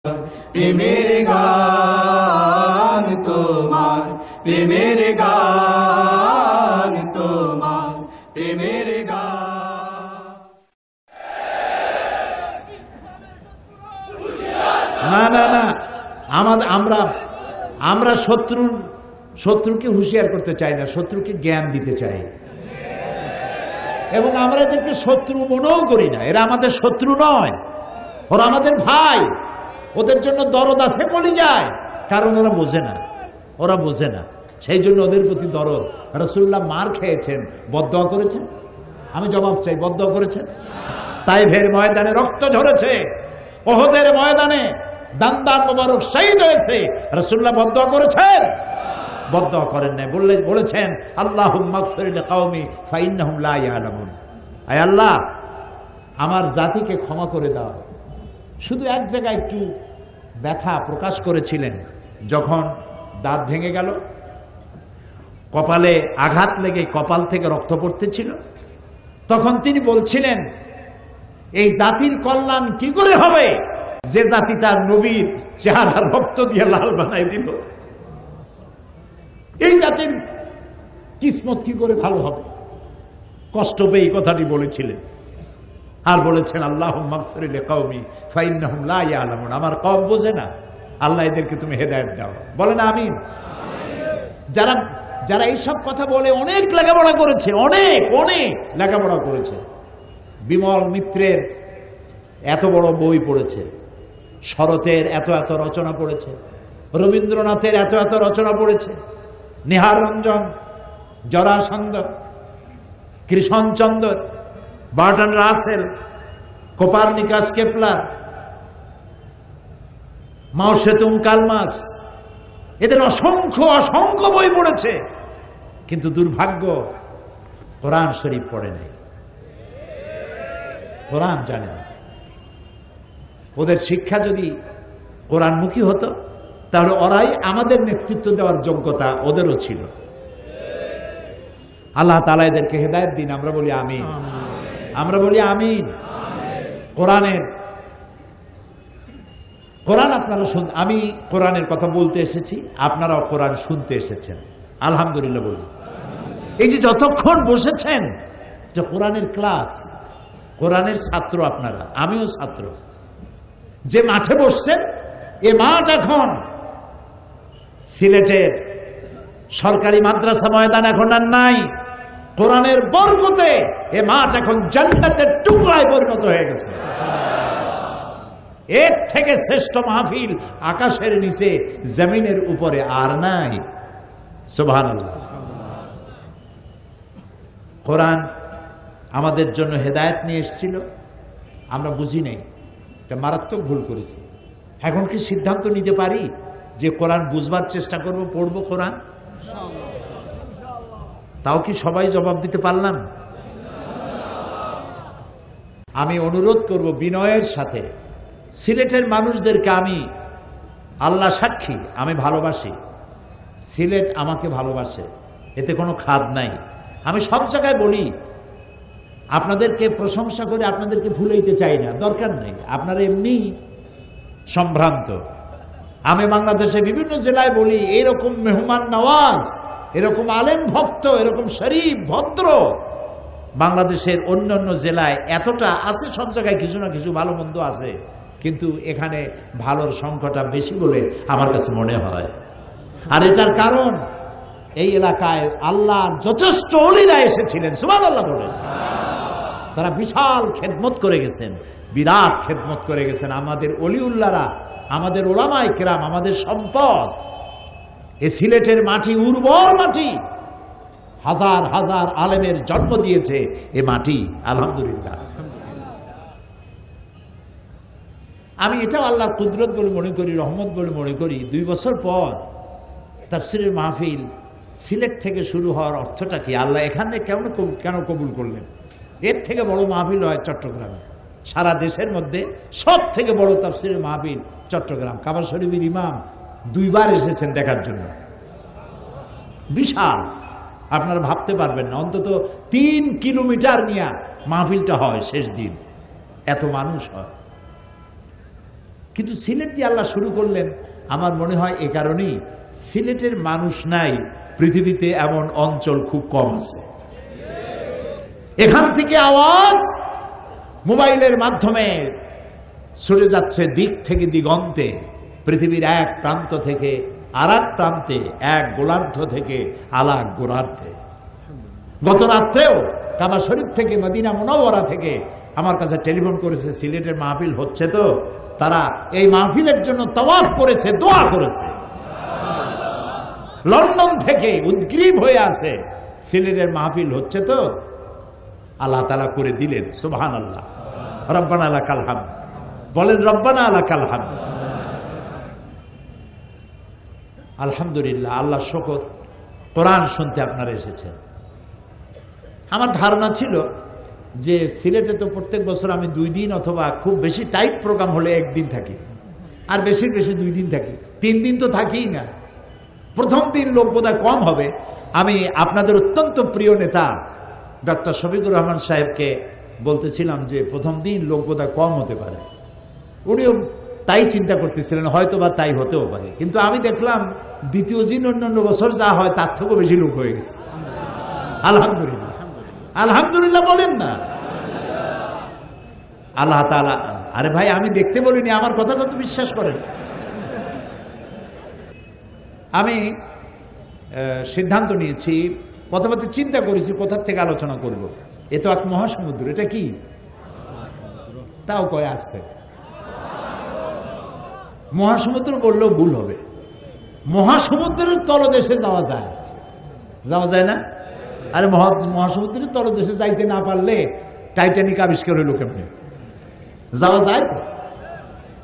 প্রেমের গান তোমার, প্রেমের গান তোমার, প্রেমের গান। না না না, আমরা শত্রুকে হুঁশিয়ার করতে চাই না, শত্রুকে জ্ঞান দিতে চাই। এবং আমরা এদেরকে শত্রু মনেও করি না। এরা আমাদের শত্রু নয়, ওরা আমাদের ভাই। ওদের জন্য দরদ আছে কলিজায়, কারণ ওরা বোঝে না। সেই জন্য ওদের প্রতি দরদ। রাসূলুল্লাহ মার খেয়েছেন, বদদোয়া করেছেন? আমি জবাব চাই, বদদোয়া করেছেন? তাইফের ময়দানে রক্ত ঝরেছে, ওহদের ময়দানে দান্দান মোবারক শহীদ হয়েছে, রাসূলুল্লাহ বদদোয়া করেছেন? বদদোয়া করেন নাই, বলেছেন আল্লাহুম্মা গফির লিকাওমি ফাইন্নাহুম লা ইয়ালামুন। আয় আল্লাহ, আমার জাতিকে ক্ষমা করে দাও। শুধু এক জায়গায় একটু ব্যথা প্রকাশ করেছিলেন, যখন দাঁত ভেঙে গেল, কপালে আঘাত লেগে কপাল থেকে রক্ত পড়তেছিল, তখন তিনি বলছিলেন এই জাতির কল্যাণ কি করে হবে যে জাতি তার নবীর চেহারা রক্ত দিয়ে লাল বানাই দিল? এই জাতির কিসমত কি করে ভালো হবে? কষ্ট পেয়ে কথাটি বলেছিলেন। আর বলেছেন আল্লাহুম্মা গফির লিকাওমি ফাইন্নাহুম লা ইয়ালামুন। আমার কওম বোঝে না, আল্লাহ এদেরকে তুমি হেদায়েত দাও। বলেন আমিন। যারা এইসব কথা বলে অনেক লেখাপড়া করেছে, অনেক লেখাপড়া করেছে। বিমল মিত্রের এত বড় বই পড়েছে, শরতের এত রচনা পড়েছে, রবীন্দ্রনাথের এত রচনা পড়েছে, Nihar Ranjan, Jarasandha, Krishnachandra, Burton Rasel, Copernicus, Kepler, মাও সেতুং, কার্ল মার্কস, এদের অসংখ্য বই পড়েছে। কিন্তু দুর্ভাগ্য, কোরআন শরীফ পড়ে নাই, কোরআন জানে না। ওদের শিক্ষা যদি কোরআনমুখী হতো, তাহলে ওরাই আমাদের নেতৃত্ব দেওয়ার যোগ্যতা ওদেরও ছিল। আল্লাহ তাআলা এদেরকে হেদায়েত দিন। আমরা বলি আমিন, আমরা বলি আমিন। কোরআন আপনারা আমি কোরআনের কথা বলতে এসেছি, আপনারাও কোরআন শুনতে এসেছেন, আলহামদুলিল্লাহ বলি। এই যে যতক্ষণ বসেছেন, যে কোরআনের ক্লাস, কোরআনের ছাত্র আপনারা, আমিও ছাত্র। যে মাঠে বসছেন, এ মাঠ এখন সিলেটের সরকারি মাদ্রাসা ময়দান এখন আর নাই। কোরআনের বরকতে এ মাঠ এখন জান্নাতের টুকরায় পরিণত হয়ে গেছে। এর থেকে শ্রেষ্ঠ মাহফিল আকাশের নিচে জমিনের উপরে আর নাই। সুবহানাল্লাহ। কোরআন আমাদের জন্য হেদায়েত নিয়ে এসেছিল, আমরা বুঝি নাই, এটা মারাত্মক ভুল করেছি। এখন কি সিদ্ধান্ত নিতে পারি যে কোরআন বুঝবার চেষ্টা করব, পড়বো কোরআন? তাও কি সবাই জবাব দিতে পারলাম? আমি অনুরোধ করব বিনয়ের সাথে, সিলেটের মানুষদেরকে আমি, আল্লাহ সাক্ষী, আমি ভালোবাসি, সিলেট আমাকে ভালোবাসে, এতে কোনো খাদ নাই। আমি সব জায়গায় বলি, আপনাদেরকে প্রশংসা করে আপনাদেরকে ভুলাইতে চাই না, দরকার নেই, আপনারা এমনি সম্ভ্রান্ত। আমি বাংলাদেশে বিভিন্ন জেলায় বলি, এরকম মেহমান নওয়াজ, এরকম আলেম ভক্ত, এরকম শরীফ ভদ্র বাংলাদেশের অন্যান্য জেলায় এতটা আছে। সব জায়গায় কিছু না কিছু ভালো মন্দ আছে, কিন্তু এখানে ভালোর সংখ্যাটা বেশি বলে আমার কাছে মনে হয়। আর এটার কারণ, এই এলাকায় আল্লাহর যথেষ্ট ওলিরা এসেছিলেন, সুবহানাল্লাহ বলেন। তারা বিশাল খেদমত করে গেছেন, বিরাট খেদমত করে গেছেন। আমাদের অলিউল্লাহরা, আমাদের ওলামায়ে কেরাম, আমাদের সম্পদ। এ সিলেটের মাটি উর্বর মাটি, হাজার হাজার আলেমের জন্ম দিয়েছে এ মাটি, আলহামদুলিল্লাহ। আমি এটাও আল্লাহর কুদরত বলে মনে করি, রহমত বলে মনে করি। 2 বছর পর তাফসীরের মাহফিল সিলেট থেকে শুরু হওয়ার অর্থটা কি? আল্লাহ এখানে কেন কবুল করলেন? এর থেকে বড় মাহফিল হয় চট্টগ্রামে। সারা দেশের মধ্যে সব থেকে বড় তাফসীরের মাহফিল চট্টগ্রাম। কাবা শরীফের ইমাম 2 বার এসেছেন দেখার জন্য, বিশাল। আপনারা ভাবতে পারবেন না, অন্তত 3 কিলোমিটার নিয়ে মাহফিলটা হয় শেষ দিন, এত মানুষ হয়। কিন্তু সিলেট দিয়ে আল্লাহ শুরু করলেন, আমার মনে হয় এ কারণেই সিলেটের মানুষ নাই পৃথিবীতে এমন অঞ্চল খুব কম আছে। এখান থেকে আওয়াজ মোবাইলের মাধ্যমে ছড়ে যাচ্ছে দিক থেকে দিগন্তে, পৃথিবীর এক প্রান্ত থেকে আর এক প্রান্তে, এক গোলার্ধ থেকে আলাক গোলার্ধে। গত রাত্রেও কাবা শরীফ থেকে মদিনা মুনাওয়ারা থেকে আমার কাছে টেলিফোন করেছে, সিলেটের মাহফিল হচ্ছে তো, তারা এই মাহফিলের জন্য তাওয়াফ করেছে, দোয়া করেছে। লন্ডন থেকে উদ্গ্রীব হয়ে আছে, সিলেটের মাহফিল হচ্ছে তো, আল্লাহ তাআলা করে দিলেন। সুবহানাল্লাহ, রব্বানা লাকাল হামদ বলেন, রব্বানা লাকাল হামদ। আলহামদুলিল্লাহ, আল্লাহ শুকর, কোরআন শুনতে আপনারা এসেছেন। আমার ধারণা ছিল যে সিলেটে তো প্রত্যেক বছর আমি 2 দিন অথবা খুব বেশি টাইট প্রোগ্রাম হলে 1 দিন থাকি, আর বেশি 2 দিন থাকি, 3 দিন তো থাকিই না। প্রথম দিন লোক বোধহয় কম হবে। আমি আপনাদের অত্যন্ত প্রিয় নেতা ডক্টর শফিকুর রহমান সাহেবকে বলতেছিলাম যে প্রথম দিন লোক বোধহয় কম হতে পারে। উনিও তাই চিন্তা করতেছিলেন, হয়তো বা তাই হতেও পারে। কিন্তু আমি দেখলাম দ্বিতীয় দিন অন্যান্য বছর যা হয় তার থেকেও বেশি লোক হয়ে গেছে। আলহামদুলিল্লাহ, আলহামদুলিল্লাহ বলেন না। আল্লাহ তাআলা, আরে ভাই আমি দেখতে বলিনি, আমার কথা কত বিশ্বাস করেন। আমি সিদ্ধান্ত নিয়েছি, প্রথমে চিন্তা করেছি কোথার থেকে আলোচনা করব। এ তো এক মহাসমুদ্র, এটা কি তাও কয় আসতে মহাসমুদ্র বললেও ভুল হবে। মহাসমুদ্রের তলদেশে যাওয়া যায়, যাওয়া যায় না? আরে মহাসমুদ্রের তলদেশে যাইতে না পারলে টাইটানিক আবিষ্কার হইল কেমনে? যাওয়া যায় তো,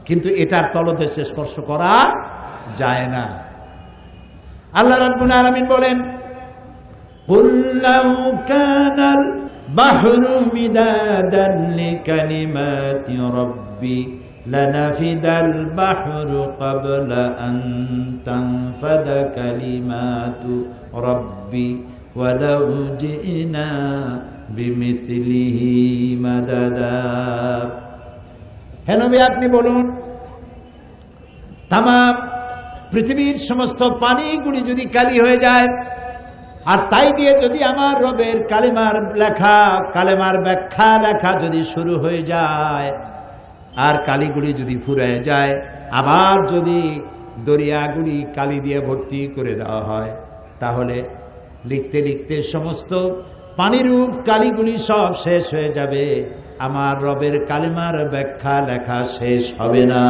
কিন্তু এটার তলদেশে স্পর্শ করা যায় না। আল্লাহ রাব্বুল আলামিন বলেন, কুল লাউ কানাল বাহরু মিদাদান লিকালিমাতি রাব্বি লানাফিদাল বাহরু ক্বাবলা আন তানফাদা কালিমাতু রাব্বি ওয়ালাউ জিনা বিমিসলিহি মাদাদা। হে নবী, আপনি বলুন, তামাম পৃথিবীর সমস্ত পানিগুলি যদি কালি হয়ে যায়, আর তাই দিয়ে যদি আমার রবের কালিমার লেখা, কালেমার ব্যাখ্যা লেখা যদি শুরু হয়ে যায়, আর কালিগুলি যদি ফুরিয়ে যায়, আবার যদি দরিয়াগুলি কালি দিয়ে ভর্তি করে দেওয়া হয়, তাহলে লিখতে লিখতে সমস্ত পানিরূপ কালিগুলি সব শেষ হয়ে যাবে, আমার রবের কালিমার ব্যাখ্যা লেখা শেষ হবে না।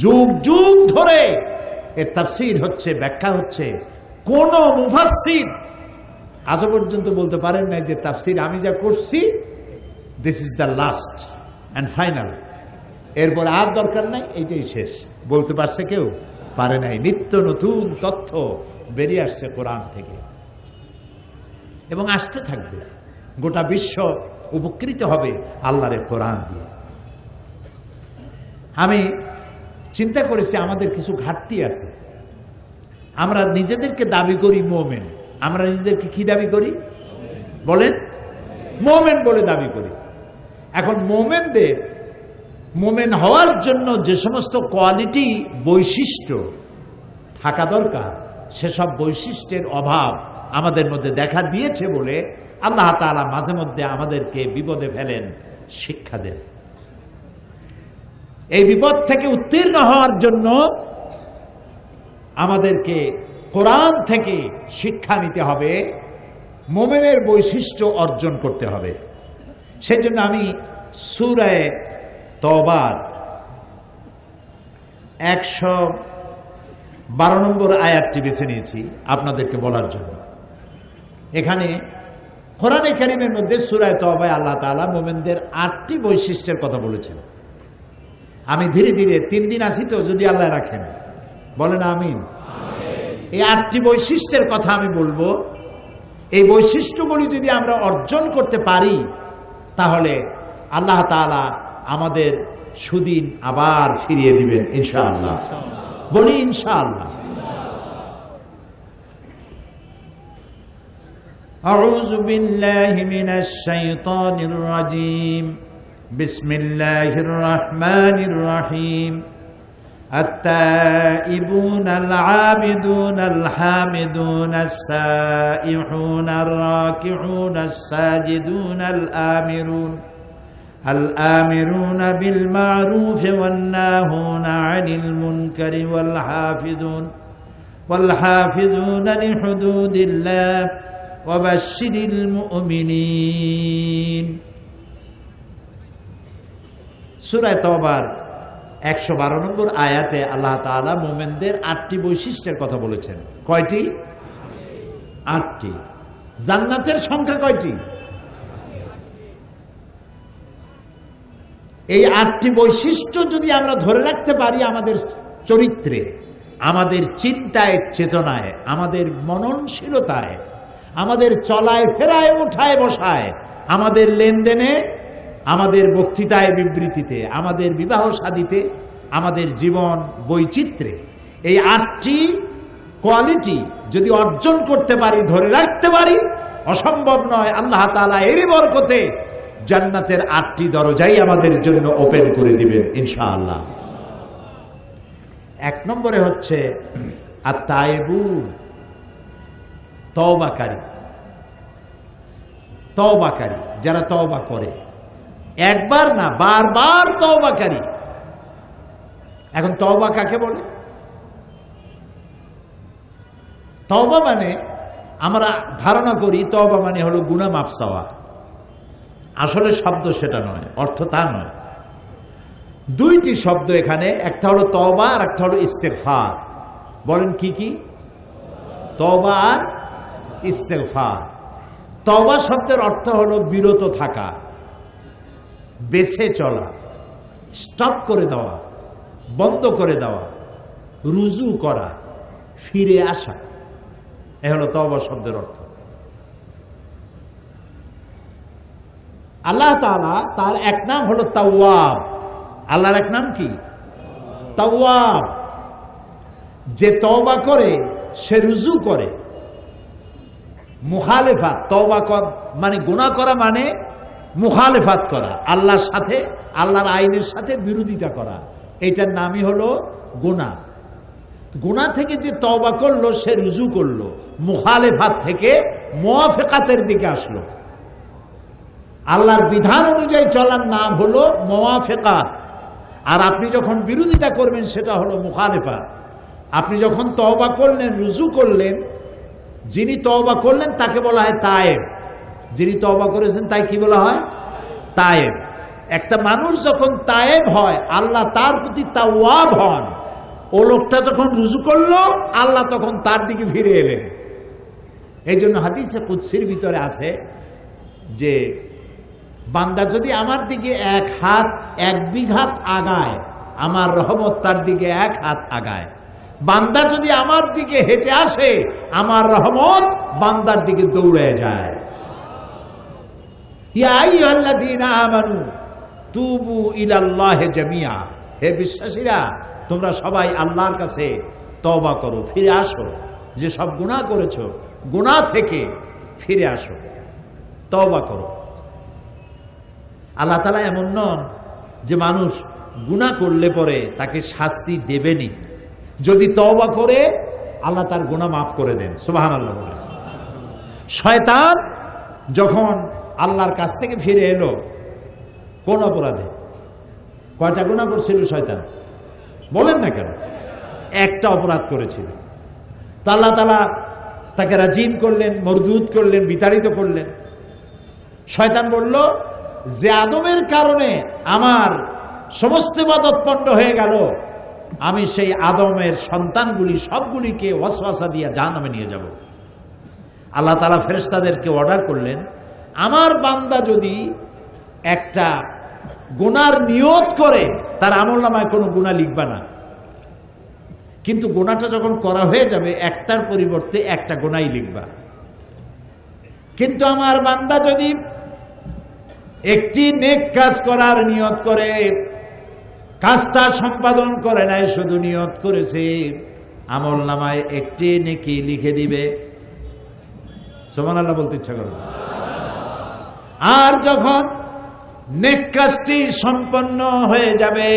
যুগ যুগ ধরে এর তাফসীর হচ্ছে, ব্যাখ্যা হচ্ছে। কোন মুফাসসির আজ পর্যন্ত বলতে পারেন না যে তাফসীর আমি যা করছি this is the last and final, এরপর আর দরকার নাই, এইটাই শেষ। বলতে পারছে কেউ? পারে নাই। নিত্য নতুন তথ্য বেরিয়ে আসছে কোরআন থেকে এবং আসতে থাকবে। গোটা বিশ্ব উপকৃত হবে আল্লাহর কোরআন দিয়ে। আমি চিন্তা করেছি আমাদের কিছু ঘাটতি আছে। আমরা নিজেদেরকে দাবি করি মোমেন। আমরা নিজেদেরকে কি দাবি করি বলেন? মোমেন বলে দাবি করি। এখন মোমেনদের মোমেন হওয়ার জন্য যে সমস্ত কোয়ালিটি, বৈশিষ্ট্য থাকা দরকার, সেসব বৈশিষ্ট্যের অভাব আমাদের মধ্যে দেখা দিয়েছে বলে আল্লাহ তাআলা মাঝে মধ্যে আমাদেরকে বিপদে ফেলেন, শিক্ষা দেন। এই বিপদ থেকে উত্তীর্ণ হওয়ার জন্য আমাদেরকে কোরআন থেকে শিক্ষা নিতে হবে, মোমেনের বৈশিষ্ট্য অর্জন করতে হবে। সেজন্য আমি সূরা তওবার 112 নম্বর আয়াতটি বেছে নিয়েছি আপনাদেরকে বলার জন্য। এখানে কোরআনে কারীমের মধ্যে সূরা তওবায় আল্লাহ তাআলা মুমিনদের 8টি বৈশিষ্ট্যের কথা বলেছেন। আমি ধীরে ধীরে 3 দিন আসি তো, যদি আল্লাহ রাখেন বলেন আমিন। এই 8টি বৈশিষ্ট্যের কথা আমি বলবো। এই বৈশিষ্ট্যগুলি যদি আমরা অর্জন করতে পারি, তাহলে আল্লাহ তাআলা আমাদের সুদিন আবার ফিরিয়ে দিবেন ইনশাআল্লাহ। বলি ইনশাআল্লাহ। আউযু বিল্লাহি মিনাশ শাইতানির রাজীম। বিসমিল্লাহির রহমানির রহিম। التائبون العابدون الحامدون السائحون الراكعون الساجدون الآمرون بالمعروف والناهون عن المنكر والحافظون لحدود الله وبشر المؤمنين। সূরা তাওবার 112 নম্বর আয়াতে আল্লাহ তাআলা মুমিনদের 8টি বৈশিষ্ট্যের কথা বলেছেন। কয়টি? 8টি। জান্নাতের সংখ্যা কয়টি? এই 8টি বৈশিষ্ট্য যদি আমরা ধরে রাখতে পারি আমাদের চরিত্রে, আমাদের চিন্তায় চেতনায়, আমাদের মননশীলতায়, আমাদের চলায় ফেরায় ওঠায় বসায়, আমাদের লেনদেনে, আমাদের বক্তৃতায় বিবৃতিতে, আমাদের বিবাহ শাদীতে, আমাদের জীবন বৈচিত্র্যে, এই 8টি কোয়ালিটি যদি অর্জন করতে পারি, ধরে রাখতে পারি, অসম্ভব নয় আল্লাহ তাআলা এরই বরকতে জান্নাতের 8টি দরজাই আমাদের জন্য ওপেন করে দিবেন ইনশাআল্লাহ। 1 নম্বরে হচ্ছে আত-তাইবুন, তওবাকারী। তওবাকারী, যারা তওবা করে, একবার না বারবার তওবাকারী। এখন তওবা কাকে বলে? তওবা মানে আমরা ধারণা করি তওবা মানে হলো গুনাহ মাফ চাওয়া। আসলে শব্দ সেটা নয়, অর্থ তা নয়। 2টি শব্দ এখানে, একটা হলো তওবা আর একটা হলো ইস্তেগফার। বলেন কি কি? তওবা আর ইস্তেগফার। তওবা শব্দের অর্থ হলো বিরত থাকা, বেঁচে চলা, স্টপ করে দেওয়া, বন্ধ করে দেওয়া, রুজু করা, ফিরে আসা। এ হলো তওবা শব্দের অর্থ। আল্লাহ তাআলা তার এক নাম হলো তাওয়াব। আল্লাহর এক নাম কি? তাওয়াব। যে তওবা করে সে রুজু করে। মুখালেফাত, তওবা মানে গুনাহ করা মানে মুখালেফাত করা, আল্লাহর সাথে, আল্লাহর আইনের সাথে বিরোধিতা করা, এইটার নামই হলো গুনাহ। গুনাহ থেকে যে তওবা করলো সে রুজু করলো, মুখালেফাত থেকে মুওয়াফাকাতের দিকে আসলো। আল্লাহর বিধান অনুযায়ী চলার নাম হলো মুওয়াফাকাত। আর আপনি যখন বিরোধিতা করবেন সেটা হলো মুখালেফাত। আপনি যখন তওবা করলেন, রুজু করলেন, যিনি তওবা করলেন তাকে বলা হয় তায়েব। যিনি তওবা করেছেন তাই কি বলা হয়? তায়েব। একটা মানুষ যখন তায়েব হয়, আল্লাহ তার প্রতি তাওয়াব হন। ও লোকটা যখন রুজু করলো, আল্লাহ তখন তার দিকে ফিরে এলেন। এই জন্য হাদিসে কুদসির ভিতরে আছে যে বান্দা যদি আমার দিকে 1 হাত 1 বিঘাত আগায়, আমার রহমত তার দিকে 1 হাত আগায়। বান্দা যদি আমার দিকে হেঁটে আসে, আমার রহমত বান্দার দিকে দৌড়ে যায়। ইয়া আইয়ুহাল্লাযীনা আমানু তুবু ইলাল্লাহি জামিআ। হে বিশ্বাসীরা, তোমরা সবাই আল্লাহর কাছে তওবা করো, ফিরে আসো। যে সব গুনাহ করেছো, গুনাহ থেকে ফিরে আসো, তওবা করো। আল্লাহ তাআলা এমন নন যে মানুষ গুনাহ করলে পরে তাকে শাস্তি দেবেনি। যদি তওবা করে আল্লাহ তার গুনাহ মাফ করে দেন। সুবহানাল্লাহ। শয়তান যখন আল্লাহর কাছ থেকে ফিরে এলো কোন অপরাধে? কয়টা গুনাহ করেছিল শয়তান? বলেন না কেন? একটা অপরাধ করেছিল। তো আল্লাহ তাআলা তাকে রাজিম করলেন, মরদুদ করলেন, বিতাড়িত করলেন। শয়তান বলল যে আদমের কারণে আমার সমস্ত ইবাদত পণ্ড হয়ে গেল, আমি সেই আদমের সন্তানগুলি সবগুলিকে ওয়াসওয়াসা দিয়ে জাহান্নামে নিয়ে যাব। আল্লাহ তাআলা ফেরেশতাদেরকে অর্ডার করলেন, আমার বান্দা যদি একটা গুনার নিয়ত করে, তার আমলনামায় কোনো গুনাহ লিখবা না, কিন্তু গুনাহটা যখন করা হয়ে যাবে একটার পরিবর্তে একটা গুনাহই লিখবা। কিন্তু আমার বান্দা যদি একটি নেক কাজ করার নিয়ত করে, কাজটা সম্পাদন করে নাই, শুধু নিয়ত করেছে, আমলনামায় একটি নেকি লিখে দিবে। সুবহানাল্লাহ বলতে ইচ্ছা করবে। আর যখন নেক কাজটি সম্পন্ন হয়ে যাবে,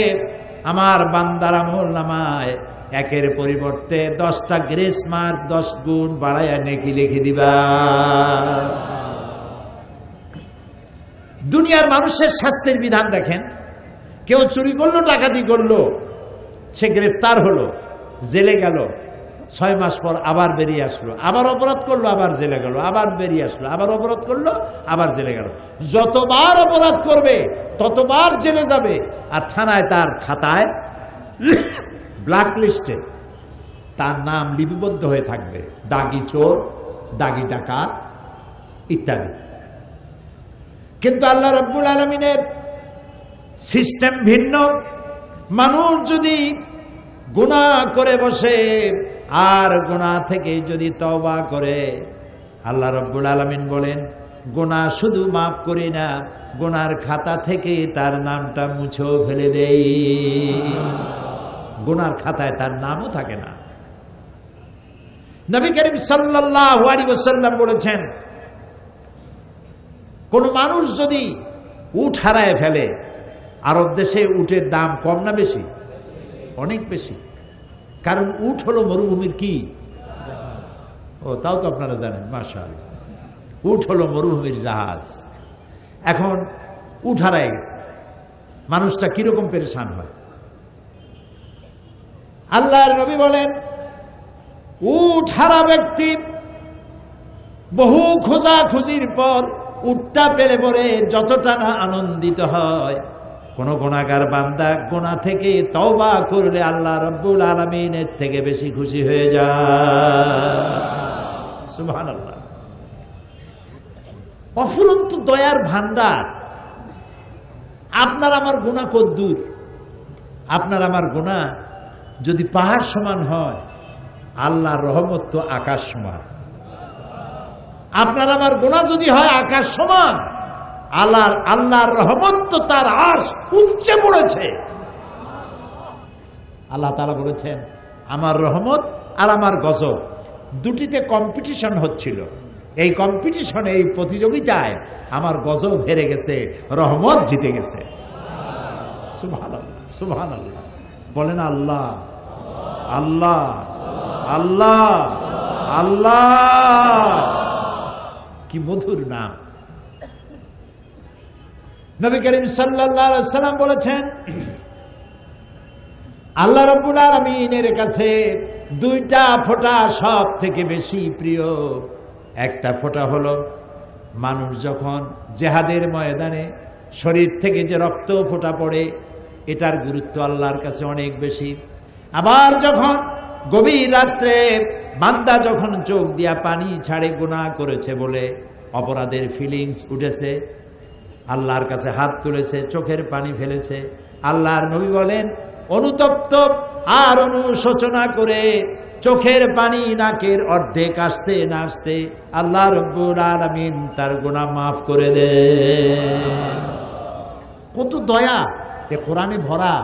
আমার বান্দার আমলনামায় একের পরিবর্তে 10টা গ্রেস মার্ক 10 গুণ বাড়াইয়া নেকি লিখে দিবা। দুনিয়ার মানুষের শাস্তির বিধান দেখেন, কেউ চুরি করলো, ডাকাতি করলো, সে গ্রেফতার হলো, জেলে গেল, 6 মাস পর আবার বেরিয়ে আসলো, আবার অপরাধ করলো, আবার জেলে গেল, আবার বেরিয়ে আসলো, আবার অপরাধ করলো, আবার জেলে গেল। যতবার অপরাধ করবে ততবার জেলে যাবে, আর থানায় তার খাতায় ব্ল্যাক লিস্টে তার নাম লিপিবদ্ধ হয়ে থাকবে, দাগি চোর, দাগি ডাকাত ইত্যাদি। কিন্তু আল্লাহ রাব্বুল আলামিনের সিস্টেম ভিন্ন। মানুষ যদি গুনাহ করে বসে আর গুনাহ থেকে যদি তওবা করে, আল্লাহ রাব্বুল আলামিন বলেন গুনাহ শুধু মাফ করি না, গুনার খাতা থেকে তার নামটা মুছেও ফেলে দেই, গুনার খাতায় তার নামও থাকে না। নবী করিম সাল্লাল্লাহু আলাইহি ওয়াসাল্লাম বলেছেন, কোন মানুষ যদি উট হারায় ফেলে, আরব দেশে উটের দাম কম না বেশি? অনেক বেশি। কারণ উট হলো মরুভূমির কি? ও তাও তো আপনারা জানেন, মাশাআল্লাহ। উট হলো মরুভূমির জাহাজ। এখন উট হারায় গেছে, মানুষটা কিরকম পেরেশান হয়। আল্লাহর নবী বলেন, উট হারা ব্যক্তি বহু খোঁজাখুঁজির পর উটটা পেলে পরে যতটা না আনন্দিত হয়, কোন গুনাহগার বান্দা গুনাহ থেকে তওবা করলে আল্লাহ রাব্বুল আলামিন এর থেকে বেশি খুশি হয়ে যায়। সুবহানাল্লাহ। অফুরন্ত দয়ার ভান্ডার। আপনার আমার গুনাহ কদ্দুর? আপনার আমার গুনাহ যদি পাহাড় সমান হয়, আল্লাহর রহমত তো আকাশ সমান। আপনার আমার গুনাহ যদি হয় আকাশ সমান, আল্লাহর রহমত তো তার আরশ উচ্চে পড়েছে। আল্লাহ তাআলা বলেছেন, আমার রহমত আর আমার গজব দুটিতে কম্পিটিশন হচ্ছিল। এই কম্পিটিশনে, এই প্রতিযোগিতায় আমার গজব হেরে গেছে, রহমত জিতে গেছে। সুবহানাল্লাহ, সুবহানাল্লাহ। বলেন আল্লাহ, আল্লাহ, আল্লাহ, আল্লাহ। কি মধুর নাম। নবী করিম সাল্লাল্লাহু আলাইহি ওয়াসাল্লাম বলেছেন, আল্লাহ রাব্বুল আলামিনের কাছে 2টা ফোঁটা সব থেকে বেশি প্রিয়। একটা ফোঁটা হলো মানুষ যখন জিহাদের ময়দানে শরীর থেকে যে রক্ত ফোঁটা পড়ে, এটার গুরুত্ব আল্লাহর কাছে অনেক বেশি। আবার যখন গভীর রাত্রে বান্দা যখন চোখ দিয়া পানি ছাড়ে, গুনাহ করেছে বলে অপরাধের ফিলিংস উঠেছে, আল্লাহর কাছে হাত তুলেছে, চোখের পানি ফেলেছে, আল্লাহর নবী বলেন অনুতপ্ত আর অনুশোচনা করে চোখের পানি নাকের অর্ধেক আসতে না আসতে আল্লাহ রাব্বুল আলামিন তার গুনাহ মাফ করে দেন। কত দয়া এ কোরআনে ভরা।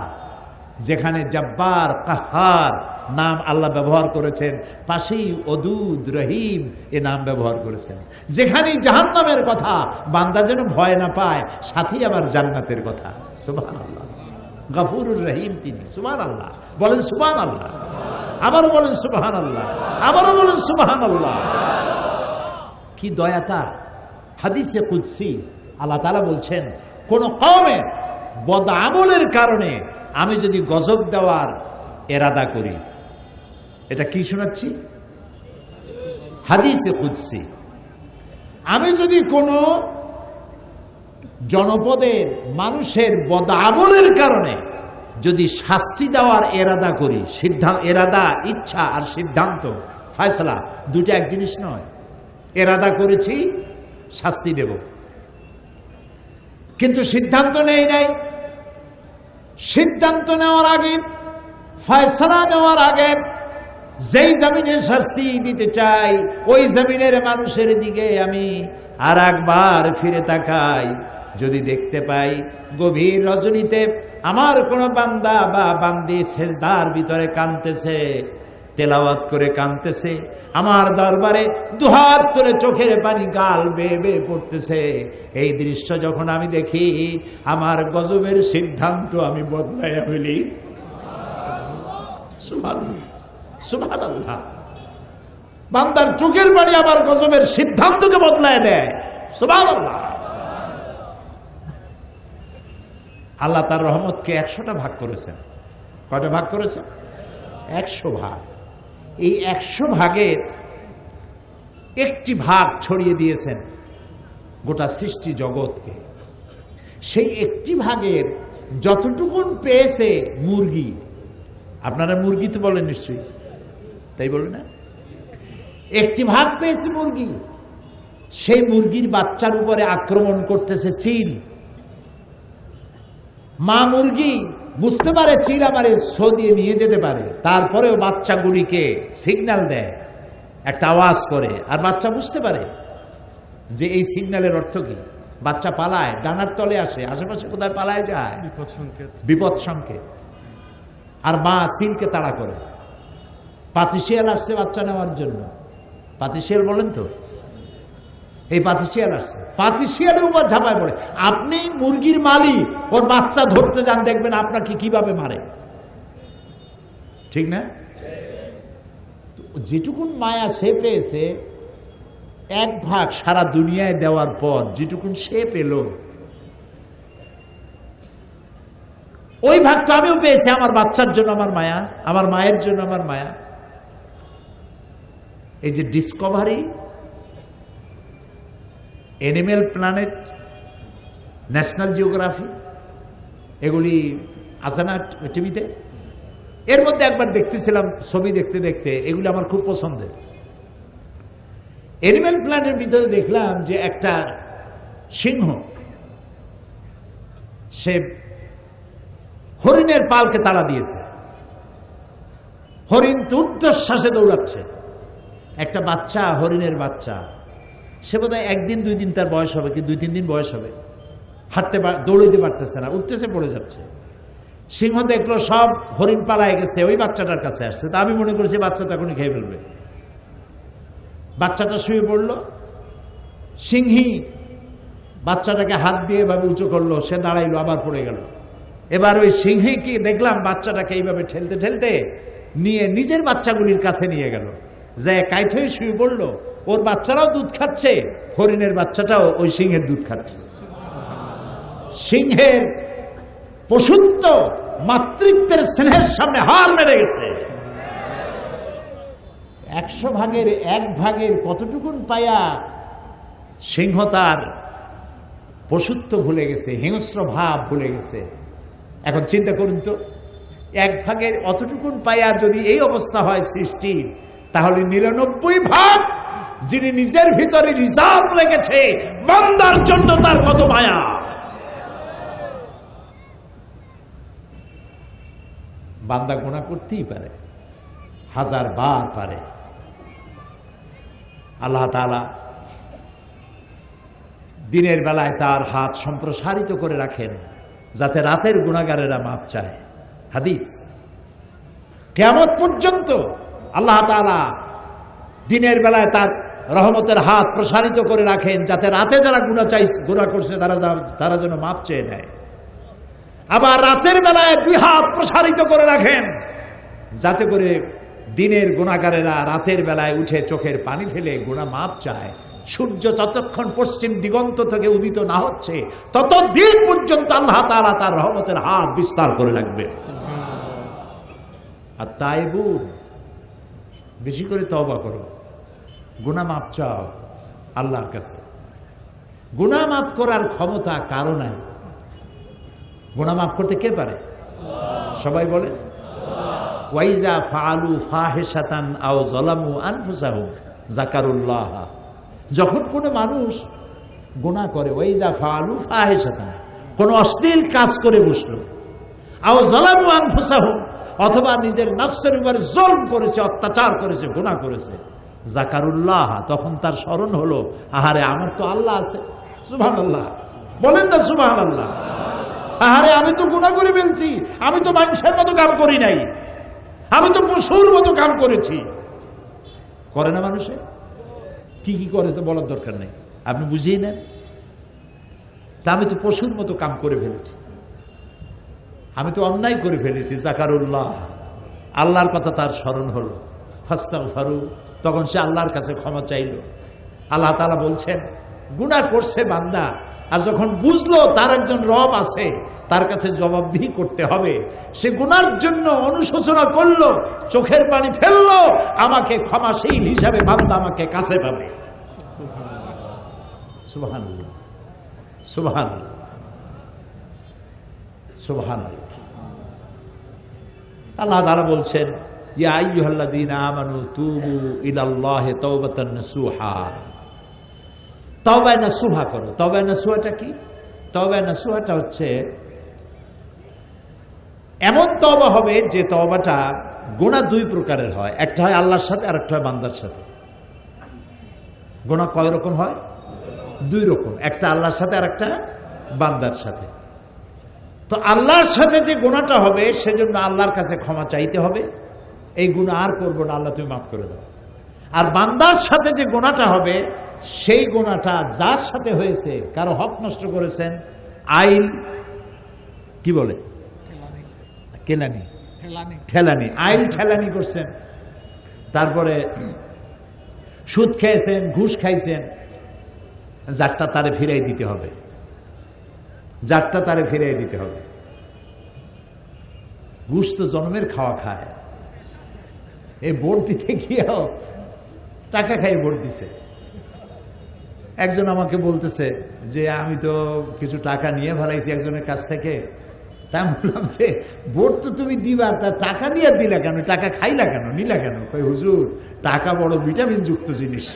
যেখানে জব্বার, কাহ্হার নাম আল্লাহ ব্যবহার করেছেন, পাশেই ওদুদ, রহিম এ নাম ব্যবহার করেছেন। যেখানে জাহান্নামের কথা, বান্দা যেন ভয় না পায়, সাথেই আবার জান্নাতের কথা। সুবহানাল্লাহ। গফুরুর রহিম তিনি। সুবহানাল্লাহ। বলেন সুবহানাল্লাহ। আবারও বলেন সুবহানাল্লাহ, আবারও বলেন সুবহানাল্লাহ। কি দয়া তার। হাদিসে কুদসি আল্লাহ তাআলা বলছেন, কোন কওমের বদআমলের কারণে আমি যদি গজব দেওয়ার এরাদা করি, এটা কি শোনাচ্ছি? হাদিসে কুদসি। আমি যদি কোন জনপদের মানুষের বদআমলের কারণে যদি শাস্তি দেওয়ার এরাদা করি, এরাদা, ইচ্ছা আর সিদ্ধান্ত, ফয়সালা দুটো এক জিনিস নয়। এরাদা করেছি শাস্তি দেব, কিন্তু সিদ্ধান্ত নেই নাই। সিদ্ধান্ত নেওয়ার আগে, ফয়সালা নেওয়ার আগে যেই জমিনের শাস্তি দিতে চাই, ওই জমিনের মানুষের দিকে আমি আর একবার ফিরে তাকাই। যদি দেখতে পাই গভীর রজনীতে আমার কোন বান্দা বা বান্দি সেজদার ভিতরে কাঁদতেছে, তেলাওয়াত করে কাঁদতেছে, আমার দরবারে দুহাত তুলে চোখের পানি গাল বেয়ে বেয়ে পড়তেছে। এই দৃশ্য যখন আমি দেখি, আমার গজবের সিদ্ধান্ত আমি বদলাইয়া ফেলি। সুবহানাল্লাহ, সুবহানাল্লাহ। বান্দার চোখের পানি আবার গজবের সিদ্ধান্তকে বদলায় দেয়। সুবহানাল্লাহ। আল্লাহ তার রহমতকে 100টা ভাগ করেছেন। কয়টা ভাগ করেছেন? 100 ভাগ। এই 100 ভাগের একটি ভাগ ছড়িয়ে দিয়েছেন গোটা সৃষ্টি জগৎকে। সেই একটি ভাগের যতটুকুন পেয়েছে মুরগি, আপনারা মুরগি তো বলেন নিশ্চয়ই, তাই বলেন না? একটি ভাগ পেয়েছে মুরগি, সেই মুরগির বাচ্চার উপরে আক্রমণ করতেছে চিল। মা মুরগি বুঝতে পারে চিল আমারে ছো দিয়ে নিয়ে যেতে পারে, তারপরেও বাচ্চাগুলিকে সিগন্যাল দেয়, একটা আওয়াজ করে, আর বাচ্চা বুঝতে পারে যে এই সিগন্যালের অর্থ কি। বাচ্চা পালায়, ডানার তলে আসে, আশেপাশে কোথায় পালায় যায়, বিপদ সংকেত। আর মা সিলকে তাড়া করে। পাতিশিয়াল আসছে বাচ্চা নেওয়ার জন্য। পাতিশিয়াল বলেন তো, এই পাতিশিয়াল আসছে, পাতিশিয়ালের উপর ঝাঁপায় পড়ে। আপনি মুরগির মালিক, ওর বাচ্চা ধরতে যান, দেখবেন আপনাকে কিভাবে মারে, ঠিক না? যেটুকুন মায়া সে পেয়েছে, 1 ভাগ সারা দুনিয়ায় দেওয়ার পর যেটুকুন সে পেল, ওই ভাগ তো আমিও পেয়েছি। আমার বাচ্চার জন্য আমার মায়া, আমার মায়ের জন্য আমার মায়া। এই যে Discovery, animal planet, national geography, এগুলি আছে না টিভিতে, এর মধ্যে একবার দেখতেছিলাম ছবি দেখতে দেখতে, এগুলি আমার খুব পছন্দের। অ্যানিমেল প্ল্যানেটের ভিতরে দেখলাম যে একটা সিংহ, সে হরিণের পালকে তাড়া দিয়েছে। হরিণ তো ঊর্ধ্বশ্বাসে দৌড়াচ্ছে। একটা বাচ্চা, হরিণের বাচ্চা, সে বোধহয় 1 দিন 2 দিন তার বয়স হবে, কি 2-3 দিন বয়স হবে, হাঁটতে দৌড়াইতে পারতেছে না, উঠতেছে পড়ে যাচ্ছে। সিংহ দেখলো সব হরিণ পালায় গেছে, ওই বাচ্চাটার কাছে আসছে। তা আমি মনে করছি বাচ্চাটা এখনই খেয়ে ফেলবে। বাচ্চাটা শুয়ে পড়লো, সিংহী বাচ্চাটাকে হাত দিয়ে এভাবে উঁচু করলো, সে দাঁড়াইলো, আবার পড়ে গেল। এবার ওই সিংহীকে দেখলাম বাচ্চাটাকে এইভাবে ঠেলতে ঠেলতে নিয়ে নিজের বাচ্চাগুলির কাছে নিয়ে গেল, যে কাইত হয়ে শুয়ে পড়লো। ওর বাচ্চারাও দুধ খাচ্ছে, হরিণের বাচ্চাটাও ওই সিংহের দুধ খাচ্ছে। সিংহের পশুত্ব মাতৃত্বের স্নেহের সামনে হার মেরে গেছে। 100 ভাগের 1 ভাগের কতটুকুন পায়া সিংহ তার পশুত্ব ভুলে গেছে, হিংস্র ভাব ভুলে গেছে। এখন চিন্তা করুন তো, 1 ভাগের অতটুকুন পায়া যদি এই অবস্থা হয় সৃষ্টির, তাহলে 99 ভাগ যিনি নিজের ভিতরে রিজার্ভ রেখেছে বান্দার জন্য, তার কত মায়া। বান্দা গুনাহ করতেই পারে, 1000 বার পারে। আল্লাহ তাআলা দিনের বেলায় তার হাত সম্প্রসারিত করে রাখেন, যাতে রাতের গুনাহগারেরা মাপ চায়। হাদিস, কিয়ামত পর্যন্ত আল্লাহ তাআলা দিনের বেলায় তার রহমতের হাত প্রসারিত করে রাখেন, যাতে রাতে যারা গুনাহ করছে তারা যেন মাপ চেয়ে নেয়। আবার রাতের বেলায় 2 হাত প্রসারিত করে রাখেন, যাতে করে দিনের গুনাহগারেরা রাতের বেলায় উঠে চোখের পানি ফেলে গুনাহ মাপ চায়। সূর্য যতক্ষণ পশ্চিম দিগন্ত থেকে উদিত না হচ্ছে, ততদিন পর্যন্ত আল্লাহ তাআলা তার রহমতের হাত বিস্তার করে রাখবে। আর তাইবুন, বেশি করে তওবা করো, গুনাহ মাপ চাও আল্লাহর কাছে। গুনাহ মাফ করার ক্ষমতা কারো নাই। গুনাহ মাফ করতে কে পারে? সবাই বলে, ওয়াইজা ফাআলু ফাহিশাতান আও যালামু আনফুসাহুম যাকারুল্লাহ। যখন কোনো মানুষ গুনাহ করে, ওয়াইজা ফাআলু ফাহিশাতান, কোন অশ্লীল কাজ করে বসলো, আও যালামু আনফুসাহুম, অথবা নিজের নফসের উপরে জুলম করেছে, অত্যাচার করেছে, গুনাহ করেছে, যাকারুল্লাহ, তখন তার স্মরণ হলো, আহারে আমার তো আল্লাহ আছে। সুবহানাল্লাহ, বলেন না সুবহানাল্লাহ। আহারে আমি তো গুনাহ করে ফেলছি, আমি তো মানুষের মতো কাম করি নাই। আমি তো পশুর মতো কাম করেছি। করে না মানুষে? কি কি করে তো বলার দরকার নেই, আপনি বুঝিয়ে নেন। তা আমি তো পশুর মতো কাম করে ফেলেছি, আমি তো অন্যায় করে ফেলেছি। জাকারুল্লাহ, আল্লাহর কথা তার স্মরণ হলো, ফাস্তাগফারু, তখন সে আল্লাহর কাছে ক্ষমা চাইল। আল্লাহ তাআলা বলছেন গুনাহ করছে বান্দা, আর যখন বুঝলো তার একজন রব আছে, তার কাছে জবাবদিহি করতে হবে, সে গুনার জন্য অনুশোচনা করলো, চোখের পানি ফেললো, আমাকে ক্ষমাশীল হিসাবে বান্দা আমাকে কাছে পাবে। সুবহানাল্লাহ, সুবহানাল্লাহ, সুবহানাল্লাহ। আল্লাহ তাআলা বলছেন ইয়া আইয়ুহাল্লাযীনা আমানু তুবু ইলাল্লাহি তাওবাতান নাসুহা। তওবা নাসুহা করো। তওবা নাসুহাটা কি? তওবা নাসুহাটা হচ্ছে এমন তওবা হবে যে তওবাটা গুনাহ দুই প্রকারের হয়, একটা হয় আল্লাহর সাথে আর একটা হয় বান্দার সাথে। গুনাহ কয় রকম হয়? দুই রকম, একটা আল্লাহর সাথে আর একটা বান্দার সাথে। তো আল্লাহর সাথে যে গুনাহটা হবে সেজন্য আল্লাহর কাছে ক্ষমা চাইতে হবে, এই গুনাহ আর করবো না, আল্লাহ তুমি মাফ করে দাও। আর বান্দার সাথে যে গুনাহটা হবে সেই গুনাহটা যার সাথে হয়েছে, কারো হক নষ্ট করেছেন, আইল কি বলে, কেলানি, ঠেলানি, আইল ঠেলানি করছেন, তারপরে সুদ খেয়েছেন, ঘুষ খাইছেন, যারটা তারে ফিরাই দিতে হবে, যারটা তারে ফিরাই দিতে হবে। ঘুষ তো জন্মের খাওয়া খায়, এই ভোট দিতে গিয়েও টাকা খাই ভোট দিছে। একজন আমাকে বলতেছে যে আমি তো কিছু টাকা নিয়ে ফেলাইছি একজনের কাছ থেকে। তা বললাম যে ভোট তো তুমি দিবা, তা টাকা নিয়ে দিলা কেন, টাকা খাইলা কেন, নিলা কেন? কই হুজুর, টাকা বড় ভিটামিন যুক্ত জিনিস,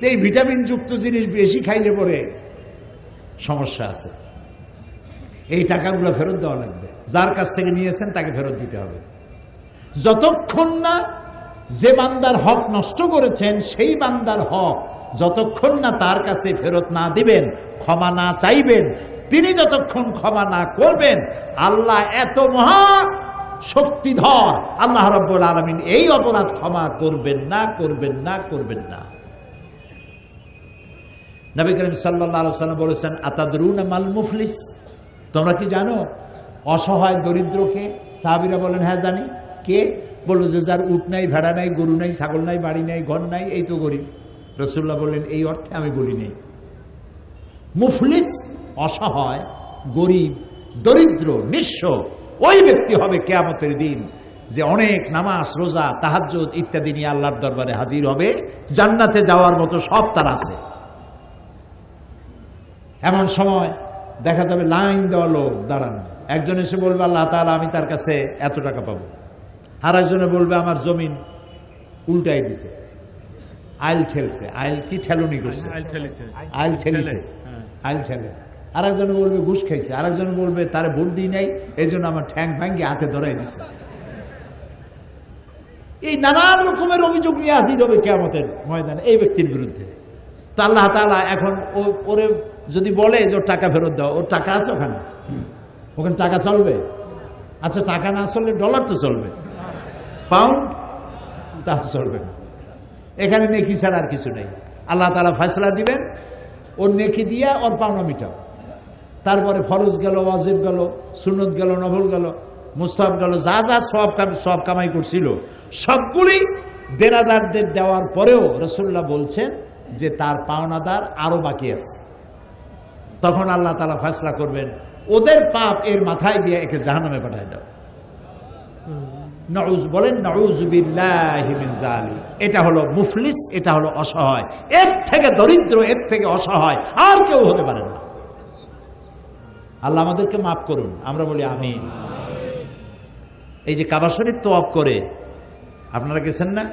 এই ভিটামিন যুক্ত জিনিস বেশি খাইলে পরে সমস্যা আছে। এই টাকাগুলো ফেরত দেওয়া লাগবে, যার কাছ থেকে নিয়েছেন তাকে ফেরত দিতে হবে। যতক্ষণ না যে বান্দার হক নষ্ট করেছেন সেই বান্দার হক যতক্ষণ না তার কাছে ফেরত না দিবেন, ক্ষমা না চাইবেন, তিনি যতক্ষণ ক্ষমা না করবেন, আল্লাহ এত মহা শক্তিধর, আল্লাহ রাব্বুল আলামিন এই অপরাধ ক্ষমা করবেন না, করবেন না, করবেন না। নবী করিম সাল্লাল্লাহু আলাইহি ওয়াসাল্লাম বলেছেন আতাদরুনা মাল মুফলিস, তোমরা কি জানো অসহায় দরিদ্রকে? সাহাবীরা বলেন হ্যাঁ জানি। কে? বলল যে যার উট নাই, ভেড়া নাই, গরু নাই, ছাগল নাই, বাড়ি নাই, ঘর নাই, এই তো গরিব। রাসূলুল্লাহ বললেন এই অর্থে আমি বলি নেই। মুফলিস অসহায়, গরিব, দরিদ্র, নিঃস্ব ওই ব্যক্তি হবে কিয়ামতের দিন যে অনেক নামাজ, রোজা, তাহাজ্জুদ ইত্যাদি নিয়ে আল্লাহর দরবারে হাজির হবে, জান্নাতে যাওয়ার মতো সব তার আছে। এমন সময় দেখা যাবে লাইন দেওয়া লোক দাঁড়ানো, একজন এসে বলবে আল্লাহ তাআলা আমি তার কাছে এত টাকা পাবো, আর একজনে বলবে আমার জমিন উল্টাই দিছে, আইল ঠেলছে, আইল কি ঠেলনি করছে, আইল ঠেলিছে, আইল ঠেলে। আর একজনে বলবে ঘুষ খাইছে, আর একজন বলবে তারে ভোট দিই নাই এই জন্য আমার ঠ্যাং ভাঙ্গি হাতে ধরাই দিছে। এই নানান রকমের অভিযোগ নিয়ে হাজির হবে কিয়ামতের ময়দানে এই ব্যক্তির বিরুদ্ধে। তো আল্লাহ তাআলা এখন ওরে যদি বলে যে ওর টাকা ফেরত দাও, ওর টাকা আছে ওখানে, ওখানে টাকা চলবে? আচ্ছা টাকা না চললে ডলার তো চলবে, পাউন্ড তা চলবে না। এখানে নেকি ছাড়া আর কিছু নেই। আল্লাহ তাআলা ফয়সালা দিবেন, ওর নেকি দিয়া ওর পাওনা মিটাও। তারপরে ফরজ গেল, ওয়াজিব গেল, সুন্নত গেল, নফল গেল, মুস্তাহাব গেল, যা যা সব কামাই করছিল সবগুলি দেনাদারদের দেওয়ার পরেও রাসূলুল্লাহ বলছেন যে তার পাওনাদার আরো বাকি আছে। তখন আল্লাহ তাআলা ফয়সালা করবেন ওদের পাপ এর মাথায় দিয়ে একে জাহান্নামে পাঠায় দাও। নাউজ বলেন নাউযু বিল্লাহি মিন যালিক। এটা হলো মুফলিস, এটা হলো অসহায়। এর থেকে দরিদ্র, এর থেকে অসহায় আর কেউ হতে পারে না। আল্লাহ আমাদেরকে মাফ করুন, আমরা বলি আমিন। এই যে কাবা শরীফ তওয়াফ করে আপনারা গেছেন না?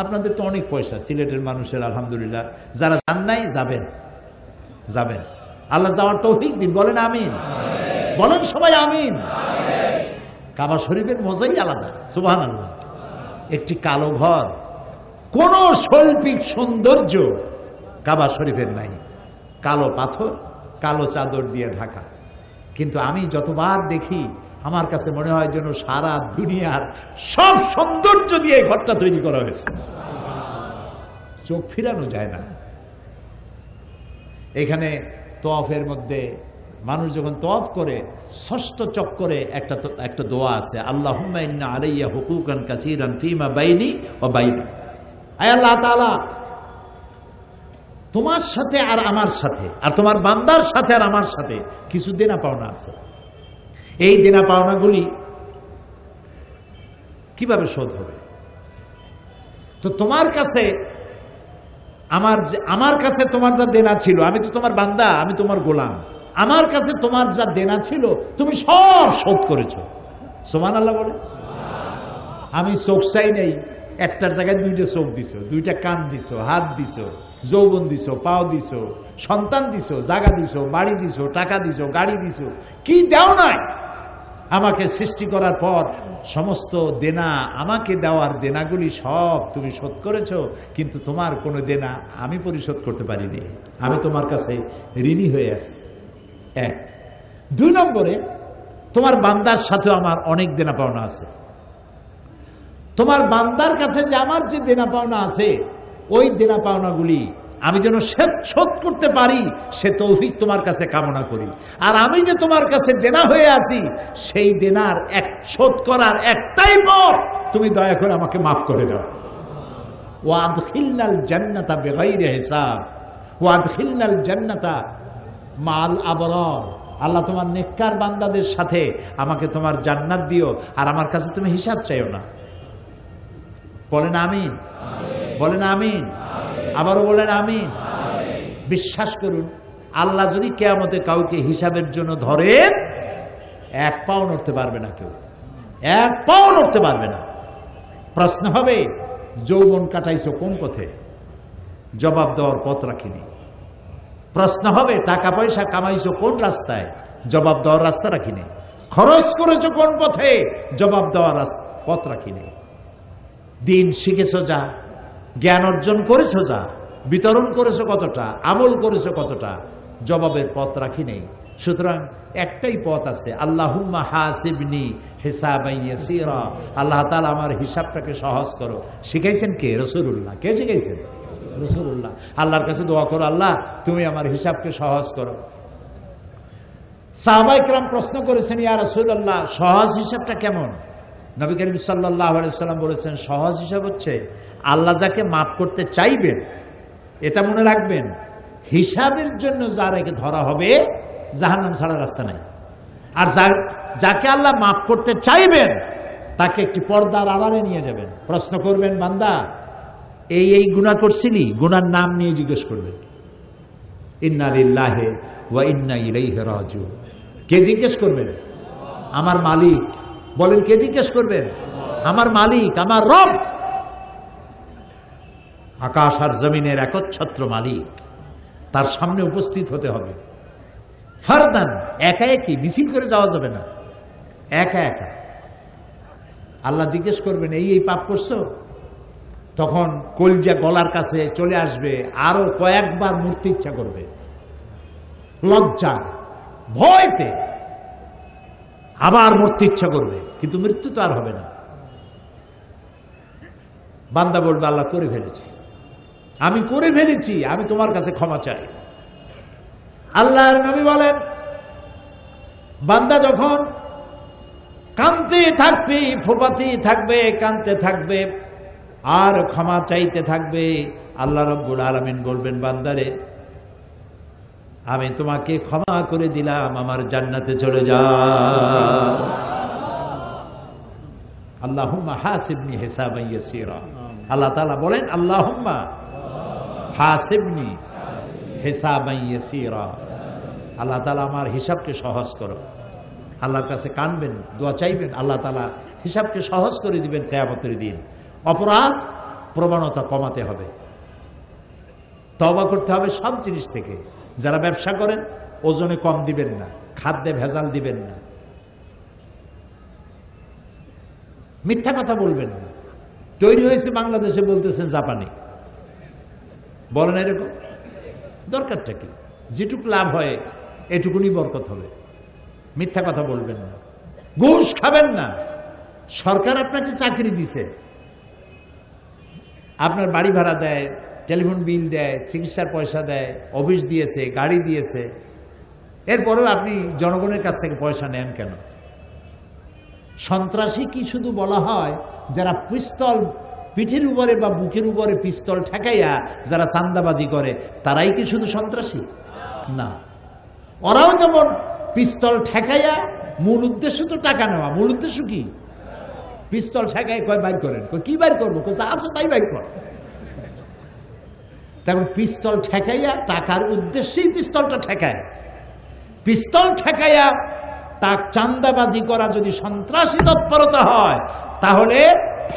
আপনাদের তো অনেক পয়সা, সিলেটের মানুষের আলহামদুলিল্লাহ, যারা যান নাই যাবেন, যাবেন। আল্লাহ যাওয়ার তৌফিক দিন, বলেন আমিন, বলেন সবাই আমিন। কাবা শরীফের মজাই আলাদা, সুবহানাল্লাহ। একটি কালো ঘর, কোন শৈল্পিক সৌন্দর্য কাবা শরীফের নাই। কালো পাথর, কালো চাদর দিয়ে ঢাকা, কিন্তু আমি যতবার দেখি আমার কাছে মনে হয় যেন সারা দুনিয়ার সব সৌন্দর্য দিয়ে ঘরটা তৈরি করা হয়েছে, চোখ ফিরানো যায় না। এখানে তওয়াফের মধ্যে মানুষ যখন তওয়াফ করে ষষ্ঠ চক্করে একটা দোয়া আছে, আল্লাহুম্মা ইন্না আলাইয়া হুকুকান কাসীরান ফীমা বাইনি ওয়া বাইনা। আয় আল্লাহ তাআলা, তোমার সাথে আর আমার সাথে আর তোমার বান্দার সাথে আর আমার সাথে কিছু দেনা পাওনা আছে। এই দেনা পাওনাগুলি কিভাবে শোধ হবে? তো তোমার কাছে আমার কাছে তোমার যা দেনা ছিল, আমি তো তোমার বান্দা, আমি তোমার গোলাম, আমার কাছে তোমার যা দেনা ছিল তুমি সব শোধ করেছো। সুবহানাল্লাহ বলে। আমি চোখ চাই নেই, একটার জায়গায় দুইটা চোখ দিছো, দুইটা কান দিছো, হাত দিছো, যৌবন দিছো, পাও দিছো, সন্তান দিছো, জায়গা দিছো, বাড়ি দিছো, টাকা দিছো, গাড়ি দিছো, কি দাও নাই? আমাকে সৃষ্টি করার পর সমস্ত দেনা, আমাকে দেওয়ার দেনাগুলি সব তুমি শোধ করেছো, কিন্তু তোমার কোনো দেনা আমি পরিশোধ করতে পারিনি, আমি তোমার কাছে ঋণী হয়ে আছি। এক। দুই নম্বরে, তোমার বান্দার সাথেও আমার অনেক দেনা পাওনা আছে। তোমার বান্দার কাছে যে আমার যে দেনা পাওনা আছে, ওই দেনা পাওনাগুলি আমি যেন শোধ করতে পারি, সে তৌফিক তোমার কাছে কামনা করি। আর আমি যে তোমার কাছে দেনা হয়ে আছি, সেই দেনার শোধ করার একটাই পথ, তুমি দয়া করে আমাকে মাফ করে দাও। ওয়াদখিলনাল জান্নাতা বিগাইরি হিসাব ওয়াদখিলনাল জান্নাতা মাল আবরার। আল্লাহ, তোমার নেককার বান্দাদের সাথে আমাকে তোমার জান্নাত দিও, আর আমার কাছে তুমি হিসাব চাইও না। বলেন আমিন, বলেন আমিন, আবারও বলেন আমিন। বিশ্বাস করুন, আল্লাহ যদি কিয়ামতে কাউকে হিসাবের জন্য ধরেন, এক পাও নড়তে পারবে না, কেউ এক পাও নড়তে পারবে না। প্রশ্ন হবে, যৌবন কাটাইছো কোন পথে? জবাব দেওয়ার পথ রাখিনি। প্রশ্ন হবে, টাকা পয়সা কামাইছো কোন রাস্তায়? জবাব দেওয়ার রাস্তা রাখিনি। খরচ করেছো কোন পথে? জবাব দেওয়ার পথ রাখিনি। দিন শিখেছো যা, জ্ঞান অর্জন করেছো যা, বিতরণ করেছো কতটা, আমল করেছো কতটা, জবাবের পথ রাখি নেই। সুতরাং একটাই পথ আছে, আল্লাহুম্মা হাসিবনি হিসাবান ইয়াসীরা। আল্লাহ তাআলা আমার হিসাবটাকে সহজ করো। শিখাইছেন কে? রাসূলুল্লাহ। কে শিখাইছেন? রাসূলুল্লাহ। আল্লাহর কাছে দোয়া করো, আল্লাহ তুমি আমার হিসাবকে সহজ করো। সাহাবায়ে কেরাম প্রশ্ন করেছেন, ইয়া রাসূলুল্লাহ, সহজ হিসাবটা কেমন? নবী করিম সাল্লাল্লাহু আলাইহি ওয়াসাল্লাম বলেছেন, সহজ হিসাব হচ্ছে আল্লাহ যাকে মাফ করতে চাইবেন, এটা মনে রাখবেন, হিসাবের জন্য যারাকে ধরা হবে জাহান্নাম ছাড়া রাস্তা নাই। আর যাকে আল্লাহ মাফ করতে চাইবেন তাকে একটি পর্দার আড়ালে নিয়ে যাবেন। প্রশ্ন করবেন, বান্দা এই গুনাহ করছিলি? গুনার নাম নিয়ে জিজ্ঞেস করবেন। ইন্না লিল্লাহি ওয়া ইন্না ইলাইহি রাজিউন। কে জিজ্ঞেস করবেন? আমার মালিক। বলেন, কে জিজ্ঞেস করবেন? আমার মালিক, আমার রব। আকাশ আর জমিনের একচ্ছত্র মালিক, তার সামনে উপস্থিত হতে হবে। ফারদান, একা একই, মিছিল করে যাওয়া যাবে না, একা একা। আল্লাহ জিজ্ঞেস করবেন, এই পাপ করছো? তখন কলজা গলার কাছে চলে আসবে, আরো কয়েকবার মূর্তি ইচ্ছা করবে, লজ্জা ভয়তে আবার মরতে ইচ্ছা করবে, কিন্তু মৃত্যু তো আর হবে না। বান্দা বলবে, আল্লাহ করে ফেলেছি, আমি করে ফেলেছি, আমি তোমার কাছে ক্ষমা চাই। আল্লাহর নবী বলেন, বান্দা যখন কাঁদতে থাকবে, ফোপাতে থাকবে, কাঁদতে থাকবে আর ক্ষমা চাইতে থাকবে, আল্লাহ রাব্বুল আলামিন বলবেন, বান্দারে আমি তোমাকে ক্ষমা করে দিলাম, আমার জান্নাতে চলে যাও। আল্লাহুম্মা হাসিবনি হিসাবান ইয়াসীরা। আল্লাহ তাআলা বলেন, আল্লাহুম্মা হাসিবনি হিসাবান ইয়াসীরা। আল্লাহ তাআলা আমার হিসাবকে সহজ করো। আল্লাহর কাছে কানবেন, দোয়া চাইবেন, আল্লাহ তাআলা হিসাবকে সহজ করে দিবেন কিয়ামতের দিন। অপরাধ প্রবণতা কমাতে হবে, তওবা করতে হবে সব জিনিস থেকে। যারা ব্যবসা করেন, ওজনে কম দিবেন না, খাদ্যে ভেজাল দিবেন না, মিথ্যা কথা বলবেন না। তৈরি হয়েছে বাংলাদেশে, বলতেছেন জাপানি, বলেন এরকম। দরকারটা কি? যেটুকু লাভ হয় এটুকুনি বরকত হবে। মিথ্যা কথা বলবেন না, ঘুষ খাবেন না। সরকার আপনাকে চাকরি দিছে, আপনার বাড়ি ভাড়া দেয়, টেলিফোন বিল দেয়, চিকিৎসার পয়সা দেয়, অফিস দিয়েছে, গাড়ি দিয়েছে, এরপরেও আপনি জনগণের কাছ থেকে পয়সা নেন কেন? সন্ত্রাসী কি শুধু বলা হয় যারা পিস্তল পিঠের উপরে বা বুকের উপরে পিস্তল ঠেকাইয়া যারা চাঁদাবাজি করে তারাই কি শুধু সন্ত্রাসী? না, ওরাও যেমন পিস্তল ঠেকাইয়া, মূল উদ্দেশ্য তো টাকা নেওয়া। মূল উদ্দেশ্য কি? পিস্তল ঠেকাই কয় বাইর করেন, কি বাইর করবো, আছে তাই বাইর কর। তখন পিস্তল ঠেকাইয়া টাকার উদ্দেশ্যেই পিস্তলটা ঠেকায়। পিস্তল ঠেকাইয়া তা চাঁদাবাজি করা যদি সন্ত্রাসী তৎপরতা হয়, তাহলে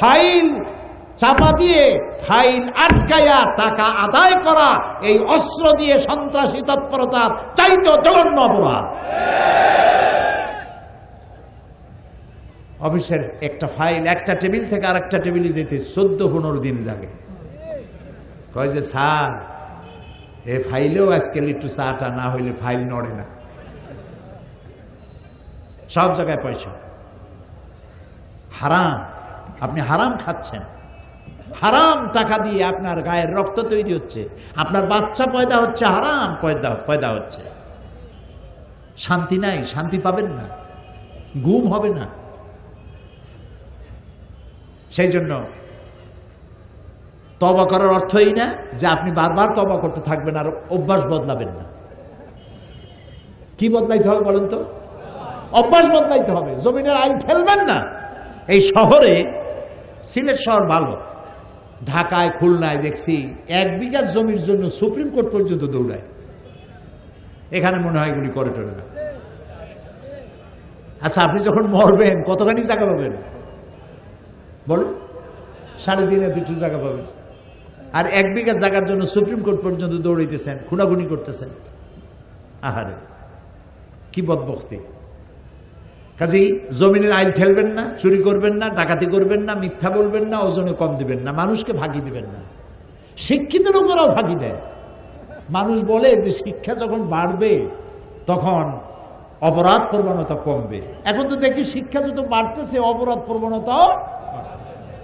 ফাইল চাপা দিয়ে ফাইল আটকাইয়া টাকা আদায় করা এই অস্ত্র দিয়ে সন্ত্রাসী তৎপরতার চাইতে জঘন্য অপরাধ। অফিসের একটা ফাইল একটা টেবিল থেকে আর একটা টেবিলে যেতে 14-15 দিন লাগে। কয় যে স্যার, এ ফাইলেও আজকাল একটু চাটা না হইলে ফাইল নড়ে না। সব জায়গায় পয়সা হারাম, আপনি হারাম খাচ্ছেন। হারাম টাকা দিয়ে আপনার গায়ের রক্ত তৈরি হচ্ছে, আপনার বাচ্চা পয়দা হচ্ছে, হারাম পয়দা হচ্ছে। শান্তি নাই, শান্তি পাবেন না, ঘুম হবে না। সেই জন্য তওবা করার অর্থই না যে আপনি বারবার তওবা করতে থাকবেন আর অভ্যাস বদলাবেন না। কি বদলাইতে হবে বলেন তো? অভ্যাস বদলাইতে হবে। জমিনের আইল ফেলবেন না। এই শহরে, সিলেট শহর ভালো, ঢাকায় খুলনায় দেখছি 1 বিঘা জমির জন্য সুপ্রিম কোর্ট পর্যন্ত দৌড়ায়। এখানে মনে হয় এগুলি করে টোরে না। আচ্ছা, আপনি যখন মরবেন কতখানি জায়গা পাবেন বলুন? 3.5 জায়গা পাবেন। আর 1 বিঘা জায়গার জন্য সুপ্রিম কোর্ট পর্যন্ত দৌড়াইতেছেন, খুনাখুনি করতেছেন। আহারে, কি বদবখতি! কাজেই জমিনের আইল ঠেলবেন না, চুরি করবেন না, ডাকাতি করবেন না, মিথ্যা বলবেন না, ওজনে কম দিবেন না, মানুষকে ফাঁকি দিবেন না। শিক্ষিত লোকেরাও ফাঁকি দেয়। মানুষ বলে যে শিক্ষা যখন বাড়বে তখন অপরাধ প্রবণতা কমবে। এখন তো দেখি শিক্ষা যত বাড়তেছে অপরাধ প্রবণতাও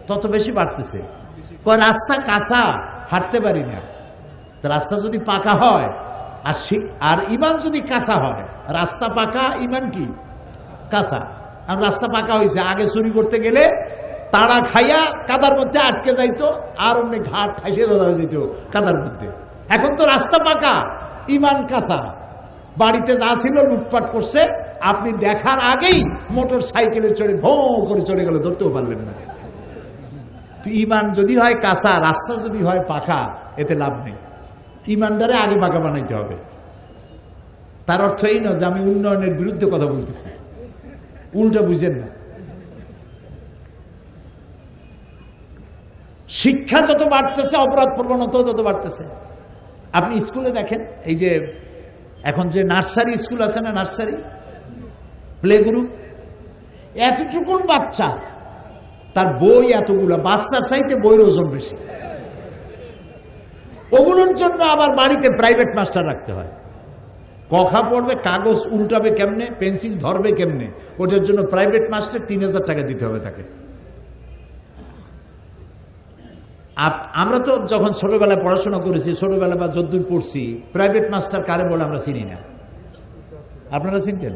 তত বেশি বাড়তেছে। রাস্তা কাঁচা, হাঁটতে পারি না। রাস্তা যদি পাকা হয় আর ইমান যদি কাঁচা হয়, রাস্তা পাকা, ইমান কি কাঁচা। আর রাস্তা পাকা হয়েছে, আগে চুরি করতে গেলে তাড়া খাইয়া কাদার মধ্যে আটকে যাইতো, আর অমনি ঘাট ঠাইসে ধরা যেত কাদার মধ্যে। এখন তো রাস্তা পাকা, ইমান কাঁচা। বাড়িতে যা ছিল লুটপাট করছে, আপনি দেখার আগেই মোটর সাইকেলে চড়ে ভো করে চলে গেল, ধরতেও পারলেন না। ইমান যদি হয় কাঁচা, রাস্তা যদি হয় পাকা, এতে লাভ নেই। ইমানদারে আগে পাকা বানাইতে হবে। তার অর্থ এই নয় যে আমি উন্নয়নের বিরুদ্ধে কথা বলতেছি, উল্টা বুঝেন না। শিক্ষা যত বাড়তেছে অপরাধ প্রবণতাও তত বাড়তেছে। আপনি স্কুলে দেখেন, এই যে এখন যে নার্সারি স্কুল আছে না, নার্সারি প্লে গ্রুপ, এতটুকুন বাচ্চা, তার বই এতগুলো, বাচ্চার চাইতে বইয়ের ওজন বেশি। ওগুলোর জন্য আবার বাড়িতে প্রাইভেট মাস্টার রাখতে হয়। কখা পড়বে, কাগজ উল্টাবে কেমনে, পেন্সিল ধরবে কেমনে, ওটার জন্য প্রাইভেট মাস্টার 3000 টাকা দিতে হবে তাকে। আমরা তো যখন ছোটবেলায় পড়াশোনা করেছি, ছোটবেলা বা যদ্দূর পড়ছি, প্রাইভেট মাস্টার কারে বলে আমরা চিনি না। আপনারা চিনতেন?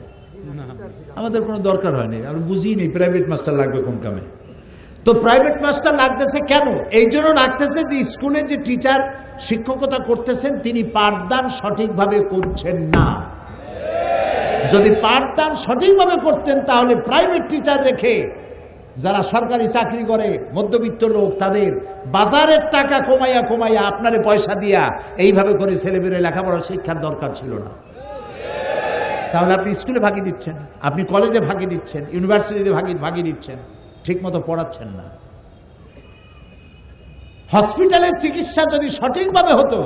আমাদের কোনো দরকার হয়নি, আমরা বুঝি নেই প্রাইভেট মাস্টার লাগবে কোন কামে। তো প্রাইভেট মাস্টার লাগতেছে কেন? এই জন্য লাগতেছে যে স্কুলে যে টিচার শিক্ষকতা করতেছেন তিনি পাঠদান সঠিকভাবে করছেন না। যদি পাঠদান সঠিকভাবে করতেন তাহলে প্রাইভেট টিচার রেখে যারা সরকারি চাকরি করে, মধ্যবিত্ত লোক, তাদের বাজারের টাকা কমাইয়া কমাইয়া আপনারে পয়সা দিয়া এইভাবে করে ছেলেমেয়েরা লেখাপড়া শিক্ষার দরকার ছিল না। তাহলে আপনি স্কুলে ফাঁকি দিচ্ছেন, আপনি কলেজে ফাঁকি দিচ্ছেন, ইউনিভার্সিটিতে ফাঁকি দিচ্ছেন, ঠিক মতো পড়াচ্ছেন না। হসপিটালের চিকিৎসা যদি সঠিকভাবে হতো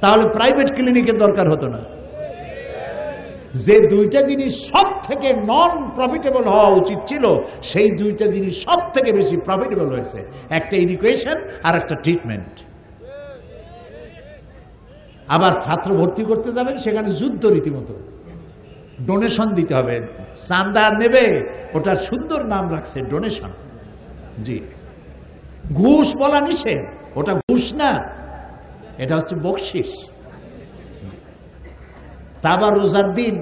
তাহলে প্রাইভেট ক্লিনিকের দরকার হতো না। যে দুইটা জিনিস সব থেকে নন প্রফিটেবল হওয়া উচিত ছিল, সেই দুইটা জিনিস সব থেকে বেশি প্রফিটেবল হয়েছে, একটা এডুকেশন আর একটা ট্রিটমেন্ট। আবার ছাত্র ভর্তি করতে যাবেন, সেখানে যুদ্ধ রীতিমতো। ডোনেশন দিতে হবে। চাঁদা নেবে, ওটার সুন্দর নাম রাখছে ডোনেশন। জি, ঘুষ বলা নিষেধ, ওটা ঘুষ না, এটা হচ্ছে বকশিস। তা আবার রোজার দিন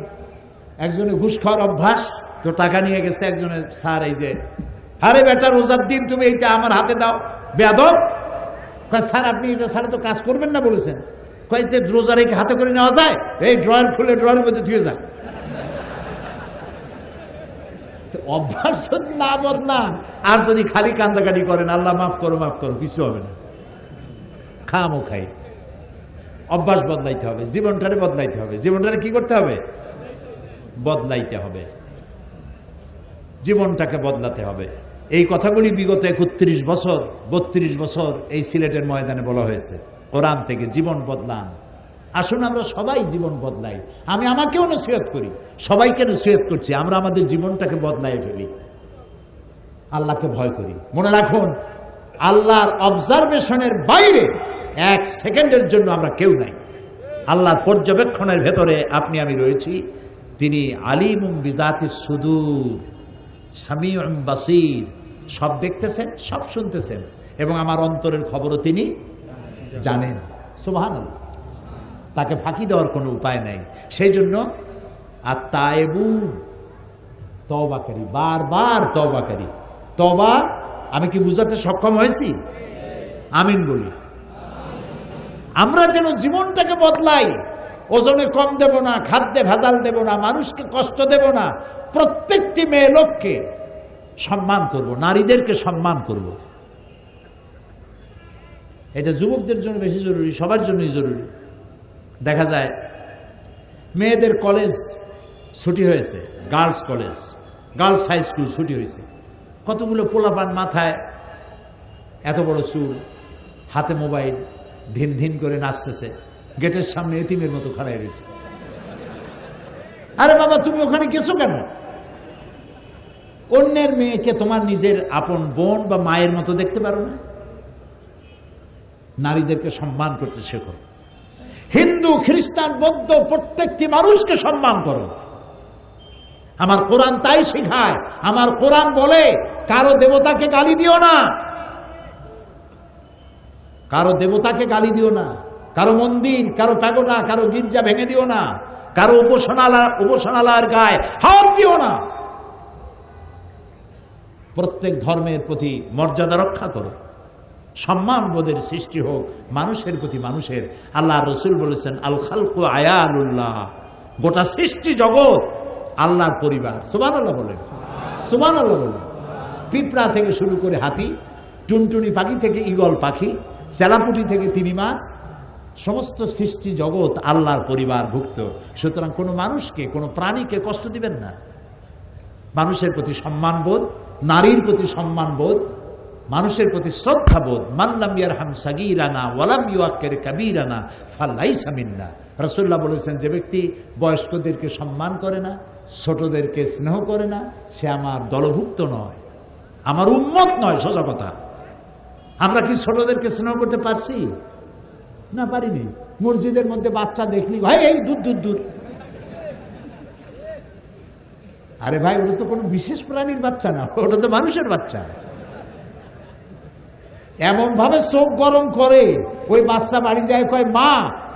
একজনে ঘুষ খাওয়ার অভ্যাস, তো টাকা নিয়ে গেছে একজনের, স্যার এই যে, আরে বেটা রোজার দিন তুমি এইটা আমার হাতে দাও, বেয়াদব। স্যার আপনি এটা ছাড়া তো কাজ করবেন না বলেছেন। কয়েকতে রোজা রেখে হাতে করে নেওয়া যায়? এই ড্রয়ার খুলে ড্রয়ারের মধ্যে ধুয়ে যায়। অভ্যাস যদি না বদলান, আর যদি খালি কান্দাকাটি করেন আল্লাহ মাফ করো মাফ করো, কিছু হবে না। খামো খাই, অভ্যাস বদলাইতে হবে, জীবনটারে বদলাইতে হবে। জীবনটারে কি করতে হবে? বদলাইতে হবে, জীবনটাকে বদলাতে হবে। এই কথাগুলি বিগত 31 বছর 32 বছর এই সিলেটের ময়দানে বলা হয়েছে কোরআন থেকে। জীবন বদলান, আসুন আমরা সবাই জীবন বদলাই। আমি আমাকেও নসিহত করি, সবাইকে নসিহত করছি, আমরা আমাদের জীবনটাকে বদলাই ফেলি, আল্লাহকে ভয় করি। মনে রাখুন, আল্লাহর অবজারভেশনের বাইরে 1 সেকেন্ডের জন্য আমরা কেউ নাই। আল্লাহর পর্যবেক্ষণের ভেতরে আপনি আমি রয়েছি। তিনি আলিমুম বিজাতিস সুদূর, সামিউম বাসীর, সব দেখতেছেন, সব শুনতেছেন, এবং আমার অন্তরের খবরও তিনি জানেন। সুবহানাল্লাহ, তাকে ফাঁকি দেওয়ার কোনো উপায় নাই। সেই জন্য আত-তায়েবুন, তওবাকারী, বারবার তওবাকারী। তওবা আমি কি বুঝাতে সক্ষম হয়েছি? আমিন বলি। আমরা যেন জীবনটাকে বদলাই, ওজনে কম দেব না, খাদ্যে ভেজাল দেব না, মানুষকে কষ্ট দেব না, প্রত্যেকটি মেয়ে লোককে সম্মান করব, নারীদেরকে সম্মান করব। এটা যুবকদের জন্য বেশি জরুরি, সবার জন্যই জরুরি। দেখা যায় মেয়েদের কলেজ ছুটি হয়েছে, girls college, girls high school ছুটি হয়েছে, কতগুলো পোলাপান মাথায় এত বড় চুল, হাতে মোবাইল, ধিন ধিন করে নাচতেছে, গেটের সামনে এতিমের মতো খাড়াই রয়েছে। আরে বাবা, তুমি ওখানে গেছো কেন? অন্যের মেয়েকে তোমার নিজের আপন বোন বা মায়ের মতো দেখতে পারো না? নারীদেরকে সম্মান করতে শেখো। হিন্দু, খ্রিস্টান, বৌদ্ধ প্রত্যেকটি মানুষকে সম্মান করো। আমার কোরআন তাই শেখায়। আমার কোরআন বলে কারো দেবতাকে গালি দিও না, কারো দেবতাকে গালি দিও না, কারো মন্দির, কারো প্যাগোডা, কারো গির্জা ভেঙে দিও না, কারো উপাসনালয়ের গায়ে হাত দিও না। প্রত্যেক ধর্মের প্রতি মর্যাদা রক্ষা করো, সম্মান বোধের সৃষ্টি হোক মানুষের প্রতি মানুষের। আল্লাহ রসুল বলেছেন, আল খালকু আয়ালুল্লাহ, গোটা সৃষ্টি জগৎ আল্লাহর পরিবার। সুবহানাল্লাহ বলেন, সুবহানাল্লাহ বলেন। পিঁপড়া থেকে শুরু করে হাতি, টুনটুনি পাখি থেকে ঈগল পাখি, চেলাপুটি থেকে তিমি মাছ, সমস্ত সৃষ্টি জগৎ আল্লাহর পরিবারভুক্ত। সুতরাং কোনো মানুষকে, কোনো প্রাণীকে কষ্ট দিবেন না। মানুষের প্রতি সম্মানবোধ, নারীর প্রতি সম্মানবোধ, মানুষের প্রতি শ্রদ্ধাবোধ। মান লাম ইয়ারহাম সাগীরানা ওয়া লাম ইউআক্কির কাবীরানা ফালাইসা মিন্না। রাসূলুল্লাহ বলেছেন, যে ব্যক্তি বয়স্কদেরকে সম্মান করে না, ছোটদেরকে স্নেহ করে না, সে আমার দলভুক্ত নয়, আমার উম্মত নয়। সোজা কথা। আমরা কি ছোটদেরকে স্নেহ করতে পারছি? না, পারিনি। মসজিদের মধ্যে বাচ্চা দেখলি, ভাই এই দূর দূর দূর। আরে ভাই, ওটা তো কোনো বিশেষ প্রাণীর বাচ্চা না, ওটা তো মানুষের বাচ্চা। এমন ভাবে চোখ গরম করে ওই বাচ্চা বাড়ি যায়, কয় মা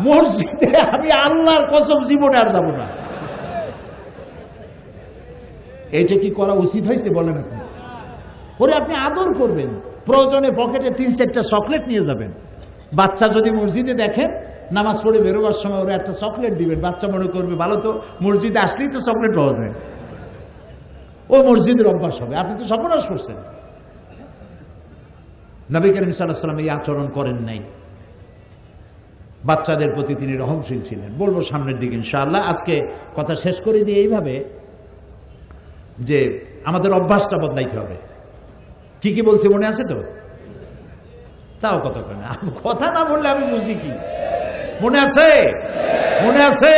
মসজিদে আমি আল্লাহর কসম জীবনে আর যাবো না। এইটা কি করা উচিত হয়েছে বলেন আপনি? ওরে আপনি আদর করবেন, প্রয়োজনে পকেটে 3-4টা চকলেট নিয়ে যাবেন। বাচ্চা যদি মসজিদে দেখেন, নামাজ পড়ে বেরোবার সময় ওরা একটা চকলেট দিবেন। বাচ্চা মনে করবে ভালো তো, মসজিদে আসলেই তো চকলেট পাওয়া যায়, ও মসজিদের অভ্যাস হবে। আপনি তো সর্বনাশ করছেন। নবী করিম সাল্লাল্লাহু আলাইহি ওয়াসাল্লাম এই আচরণ করেন নাই। বাচ্চাদের প্রতি তিনি রহমশীল ছিলেন। বলবো সামনের দিকে ইনশাআল্লাহ। আজকে কথা শেষ করে দিয়ে এইভাবে যে আমাদের অভ্যাসটা বদলাইতে হবে। কি কি বলছি মনে আছে তো? তাও কথা কেন, কথা না বললে আমি বুঝি কি? মনে আছে? মনে আছে?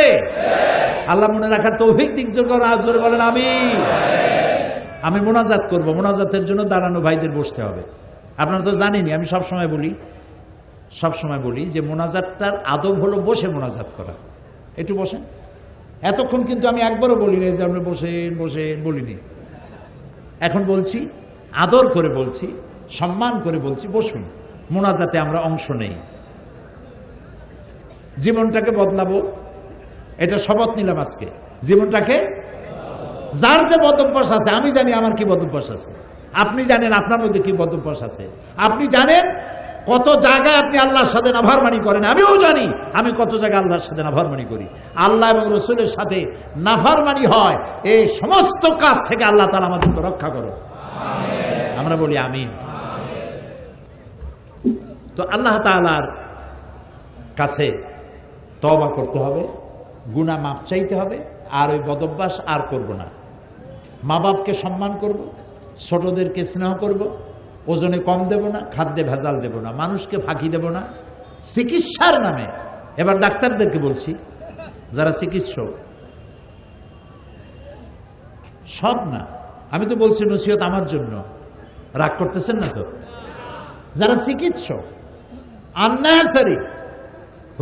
আল্লাহ মনে রাখার তৌফিক দিক জোরে বলেন আমিন। আমি মোনাজাত করব, মোনাজাতের জন্য দাঁড়ানো ভাইদের বসতে হবে। আপনারা তো জানেনই, আমি সবসময় বলি যে মোনাজাতটার আদব হলো বসে মোনাজাত করা। একটু বসেন, এতক্ষণ কিন্তু আমি একবারও বলিনি যে আপনি বসেন বসেন বলিনি। এখন বলছি, আদর করে বলছি, সম্মান করে বলছি, বসুন, মোনাজাতে আমরা অংশ নেই। জীবনটাকে বদলাবো, এটা শপথ নিলাম আজকে। জীবনটাকে, যার যে বদভ্যাস আছে, আমি জানি আমার কি বদভ্যাস আছে, আপনি জানেন আপনার মধ্যে কি বদভ্যাস আছে, আপনি জানেন কত জায়গায় আপনি আল্লাহর সাথে নাফরমানি করেন, আমিও জানি আমি কত জায়গায় আল্লাহর সাথে নাফরমানি করি। আল্লাহ এবং রাসূলের সাথে নাফরমানি হয়, এই সমস্ত কাজ থেকে আল্লাহ তাআলা আমাদেরকে রক্ষা করো, আমরা বলি আমিন। তো আল্লাহ তাআলার কাছে তওবা করতে হবে, গুনাহ মাপ চাইতে হবে, আর ওই বদভ্যাস আর করব না। মা বাপকে সম্মান করব, ছোটদেরকে স্নেহ করব, ওজনে কম দেব না, খাদ্যে ভেজাল দেব না, মানুষকে ফাঁকি দেব না চিকিৎসার নামে। এবার ডাক্তারদেরকে বলছি, যারা চিকিৎসক, সব না, আমি তো বলছি নসিহত আমার জন্য, রাগ করতেছেন না তো? যারা চিকিৎসক, আননেসারি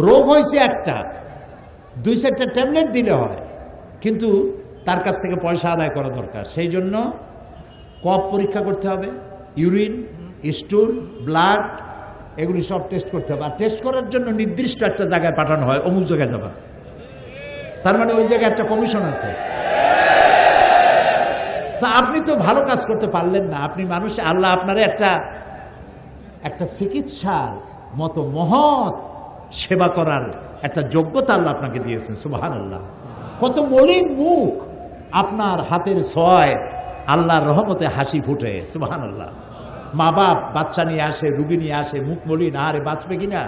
রোগ হয়েছে একটা, 2-4টা ট্যাবলেট দিলে হয়, কিন্তু তার কাছ থেকে পয়সা আদায় করা দরকার। সেই জন্য কফ পরীক্ষা করতে হবে, ইউরিন, স্টুল, ব্লাড, এগুলি সব টেস্ট করতে হবে। আর টেস্ট করার জন্য নির্দিষ্ট একটা জায়গায় পাঠানো হয়, অমুক জায়গায় যাবা, তার মানে ওই জায়গায় একটা কমিশন আছে। তো আপনি তো ভালো কাজ করতে পারলেন না, আপনি মানুষ, আল্লাহ আপনারে একটা চিকিৎসার মতো মহৎ সেবা করার একটা যোগ্যতা আল্লাহ আপনাকে দিয়েছেন, সুবহানাল্লাহ। কত মলিন মুখ, আপনার হাতের ছোঁয়ায় আল্লাহর রহমতে হাসি ফুটে, সুবহানাল্লাহ। মা বাপ বাচ্চা নিয়ে আসে, রুগী নিয়ে আসে, মুখ মলিন, আরে বাঁচবে কিনা?